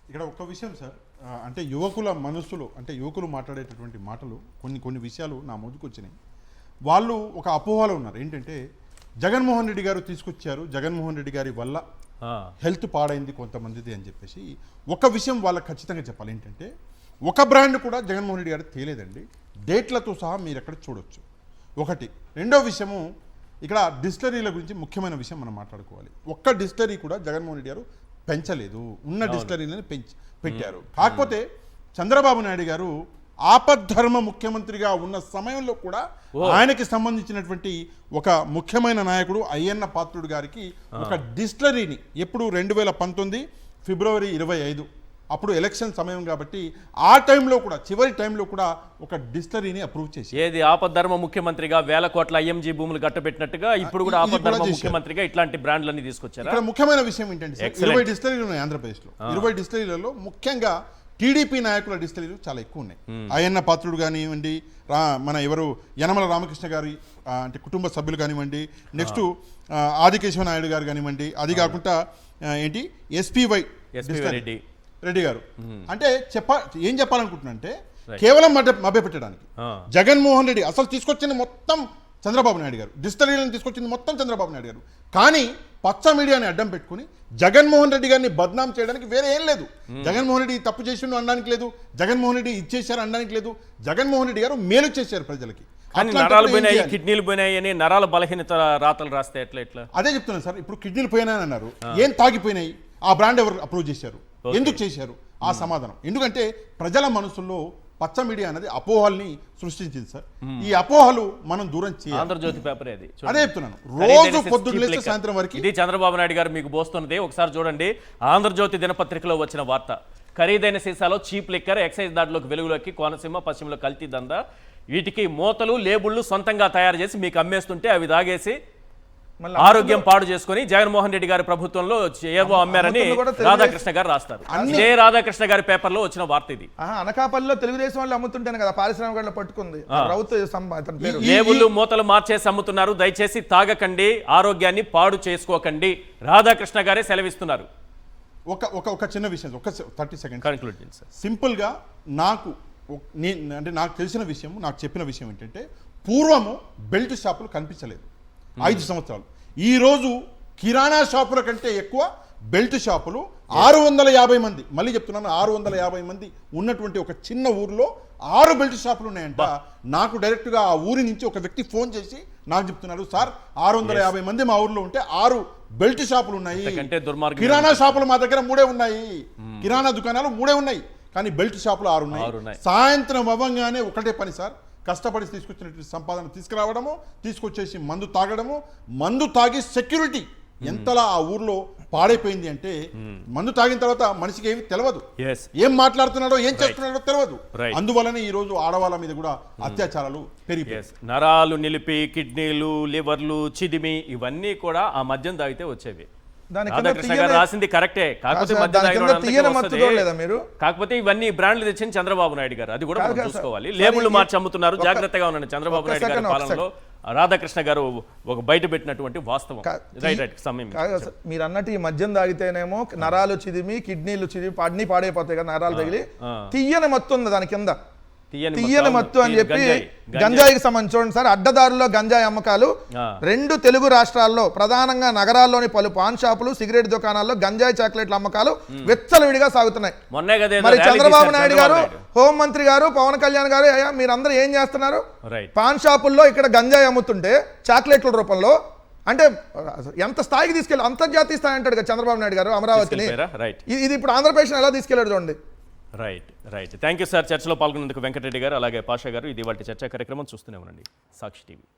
C: ఇక్కడ ఒక్క విషయం సార్, అంటే యువకుల మనస్సులో, అంటే యువకులు మాట్లాడేటటువంటి మాటలు కొన్ని విషయాలు నా ముందుకు వచ్చినాయి. వాళ్ళు ఒక అపోహలో ఉన్నారు. ఏంటంటే జగన్మోహన్ రెడ్డి గారు తీసుకొచ్చారు, జగన్మోహన్ రెడ్డి గారి వల్ల హెల్త్ పాడైంది కొంతమందిది అని చెప్పేసి ఒక విషయం వాళ్ళకి ఖచ్చితంగా చెప్పాలి. ఏంటంటే ఒక బ్రాండ్ కూడా జగన్మోహన్ రెడ్డి గారు తేలేదండి. డేట్లతో సహా మీరు ఎక్కడ చూడొచ్చు. ఒకటి. రెండో విషయము, ఇక్కడ డిస్టిలరీల గురించి ముఖ్యమైన విషయం మనం మాట్లాడుకోవాలి. ఒక్క డిస్టిలరీ కూడా జగన్మోహన్ రెడ్డి గారు పెంచలేదు, ఉన్న డిస్టిలరీలను పెట్టారు. కాకపోతే చంద్రబాబు నాయుడు గారు ఆపద్ధర్మ ముఖ్యమంత్రిగా ఉన్న సమయంలో కూడా ఆయనకి సంబంధించినటువంటి ఒక ముఖ్యమైన నాయకుడు అయ్యన్న పాత్రుడు గారికి ఒక డిస్టిలరీని ఎప్పుడు 2019 ఫిబ్రవరి 25 అప్పుడు ఎలక్షన్ సమయం కాబట్టి ఆ టైంలో కూడా, చివరి టైంలో కూడా ఒక డిస్టిలరీని అప్రూవ్ చేసి,
B: ఏది ఆపద్ధర్మ ముఖ్యమంత్రిగా 1000 కోట్ల ఐఎంజీ భూములు కట్టబెట్టినట్టుగా ఇప్పుడు కూడా ఆపద్ధర్మ ముఖ్యమంత్రిగా ఇట్లాంటి బ్రాండ్లన్నీ తీసుకొచ్చారు.
C: ఇక్కడ ముఖ్యమైన విషయం ఏంటంటే 20 డిస్టిలరీలు ఉన్నాయి ఆంధ్రప్రదేశ్లో. 20 డిస్టిలరీలలో ముఖ్యంగా టీడీపీ నాయకుల డిస్టిలరీలు చాలా ఎక్కువ ఉన్నాయి. అయ్యన్న పాత్రుడు కానివ్వండి, మన ఎవరు యనమల రామకృష్ణ గారి అంటే కుటుంబ సభ్యులు కానివ్వండి, నెక్స్ట్ ఆదికేశవ నాయుడు గారు కానివ్వండి, అది కాకుండా ఏంటి ఎస్పీవై రెడ్డి గారు. అంటే ఏం చెప్పాలనుకుంటున్నా అంటే కేవలం మభ్యపెట్టడానికి జగన్మోహన్ రెడ్డి అసలు తీసుకొచ్చింది మొత్తం చంద్రబాబు నాయుడు గారు, డిస్టిలరీలను తీసుకొచ్చింది మొత్తం చంద్రబాబు నాయుడు గారు. కానీ పచ్చ మీడియాని అడ్డం పెట్టుకుని జగన్మోహన్ రెడ్డి గారిని బద్నాం చేయడానికి వేరే ఏం లేదు. జగన్మోహన్ రెడ్డి తప్పు చేసిండు అనడానికి లేదు, జగన్మోహన్ రెడ్డి ఇచ్చేశారు అనడానికి లేదు. జగన్మోహన్ రెడ్డి గారు మేలు చేశారు ప్రజలకి.
B: నరాలు పోయినాయి, కిడ్నీలు పోయినాయి అని నరాల బలహీనత రాతలు రాస్తే ఎట్లా?
C: అదే చెప్తున్నాను సార్. ఇప్పుడు కిడ్నీలు పోయినాయని అన్నారు, ఏం తాగిపోయినాయి? ఆ బ్రాండ్ ఎవరు అప్రూవ్ చేశారు? ఎందుకు చేశారు? ఆ సమాధానం. ఎందుకంటే ప్రజల మనసుల్లో పచ్చ మీడియా అనేది అపోహల్ని సృష్టించింది సార్. ఈ అపోహలు మనం దూరం చేయాలి.
B: ఆంధ్రజ్యోతి పేపర్
C: అదే చెప్తున్నాను, రోజు పొద్దున్న సాయంత్రం వరకు
B: ఇది చంద్రబాబు నాయుడు గారు మీకు పోస్తున్నది. ఒకసారి చూడండి, ఆంధ్రజ్యోతి దినపత్రికలో వచ్చిన వార్త. ఖరీదైన సీసాలో చీప్ లిక్కర్ ఎక్సైజ్ దాడిలోకి వెలుగులోకి. కోనసీమ పశ్చిమలో కల్తీ దందా. వీటికి మూతలు లేబుళ్లు సొంతంగా తయారు చేసి మీకు అమ్మేస్తుంటే అవి తాగేసి ఆరోగ్యం పాడు చేసుకుని జగన్మోహన్ రెడ్డి గారి ప్రభుత్వంలో ఏవో అమ్మారని రాధాకృష్ణ గారు రాస్తారు. అదే రాధాకృష్ణ గారి పేపర్ లో వచ్చిన వార్త ఇది.
D: అనకాపల్లిలో తెలుగుదేశం వాళ్ళు అమ్ముతుంటాను కదా, పారిశ్రామిక పట్టుకుంది.
B: లేబుళ్ళు మూతలు మార్చేసి అమ్ముతున్నారు. దయచేసి తాగకండి, ఆరోగ్యాన్ని పాడు చేసుకోకండి. రాధాకృష్ణ గారే సెలవిస్తున్నారు.
C: ఒక చిన్న విషయం, ఒక 30 సెకండ్స్
B: కన్క్లూడ్ చేయండి సార్.
C: సింపుల్ గా అంటే నాకు తెలిసిన విషయం, నాకు చెప్పిన విషయం ఏంటంటే పూర్వము బెల్ట్ షాపులు కనిపించలేదు 5 సంవత్సరాలు. ఈరోజు కిరాణా షాపుల కంటే ఎక్కువ బెల్ట్ షాపులు 650 మంది, మళ్ళీ చెప్తున్నాను 650 మంది ఉన్నటువంటి ఒక చిన్న ఊరిలో 6 బెల్ట్ షాపులు ఉన్నాయంట. నాకు డైరెక్ట్గా ఆ ఊరి నుంచి ఒక వ్యక్తి ఫోన్ చేసి నాకు చెప్తున్నారు, సార్ 650 మంది మా ఊర్లో ఉంటే 6 బెల్ట్ షాపులు ఉన్నాయి. కిరాణా షాపులు మా దగ్గర 3 ఉన్నాయి, కిరాణా దుకాణాలు 3 ఉన్నాయి, కానీ బెల్ట్ షాపులు 6 ఉన్నాయి. సాయంత్రం అవ్వగానే ఒకటే పని సార్, కష్టపడి తీసుకొచ్చినటువంటి సంపాదన తీసుకురావడము, తీసుకొచ్చేసి మందు తాగడము, మందు తాగి సెక్యూరిటీ ఎంతలా ఆ ఊర్లో పాడైపోయింది అంటే మందు తాగిన తర్వాత మనిషికి ఏమి తెలియదు,
B: Yes.
C: ఏం మాట్లాడుతున్నాడో ఏం చేస్తున్నాడో తెలియదు.
B: Right.
C: అందువలనే ఈ రోజు ఆడవాళ్ళ మీద కూడా అత్యాచారాలు పెరిగిపోయాయి.
B: Yes. నరాలు నిలిపి కిడ్నీలు లివర్లు చిదిమి ఇవన్నీ కూడా ఆ మద్యం తాగితే వచ్చేవి.
D: దాని కింద
B: రాధాకృష్ణ గారు
D: తీయని-
B: రాసింది కరెక్టే. కాకపోతే
D: కాదు సార్,
B: మద్యం
D: దాని
B: తాగిన
D: కింద
B: వాళ్ళందరికీ
D: తీయని
B: వస్తది.
D: మత్తు చూడలేదా మీరు?
B: కాకపోతే ఇవన్నీ బ్రాండ్లు తెచ్చింది చంద్రబాబు నాయుడు గారు. అది కూడా
D: కాదు
B: మనం
D: కాదు సార్.
B: చూసుకోవాలి.
D: సార్,
B: లేబుల్
D: ఇది-
B: మార్చి అమ్ముతున్నారు.
D: ఒక్క-
B: జాగ్రత్తగా ఉండండి. చంద్రబాబు
D: ఒక్క
B: నాయుడు గారి
D: సెకండ్, ఒక్క
B: పాలనలో రాధాకృష్ణ గారు ఒక బయట పెట్టినటువంటి వాస్తవం. రైట్ రైట్ సమయం
D: కాదు సార్, మీరు అన్నట్టు ఈ మద్యం తాగితేనేమో నరాలు చిదిమి కిడ్నీలు చిదిమి అన్ని పాడైపోతాయి కదా, నరాలు తగిలి. తీయని మత్తు ఉంది దాని కింద, తీయని మత్తు అని చెప్పి గంజాయికి సంబంధించి చూడండి సార్. అడ్డదారుల్లో గంజాయి అమ్మకాలు 2 తెలుగు రాష్ట్రాల్లో ప్రధానంగా నగరాల్లోని పలు పాన్ షాపులు సిగరెట్ దుకాణాల్లో గంజాయి చాక్లెట్ల అమ్మకాలు విచ్చలవిడిగా సాగుతున్నాయి.
B: మొన్నే కదా
D: మరి చంద్రబాబు నాయుడు గారు, హోంమంత్రి గారు, పవన్ కళ్యాణ్ గారు, అయ్యా మీరందరూ ఏం చేస్తున్నారు?
B: రైట్.
D: పాన్ షాపుల్లో ఇక్కడ గంజాయి అమ్ముతుంటే చాక్లెట్ల రూపంలో, అంటే ఎంత స్థాయికి తీసుకెళ్ళి అంతర్జాతీయ స్థాయి అంటాడు కదా చంద్రబాబు నాయుడు గారు అమరావతిని.
B: రైట్
D: ఇది ఇప్పుడు ఆంధ్రప్రదేశ్ ఎలా తీసుకెళ్లాడు చూడండి.
B: Right right thank you sir. చర్చలో పాల్గొన్నందుకు వెంకటరెడ్డి గారు అలాగే పాషా గారు. ఇది వాటి చర్చా కార్యక్రమం చూస్తూనే ఉండండి సాక్షి టీవీ.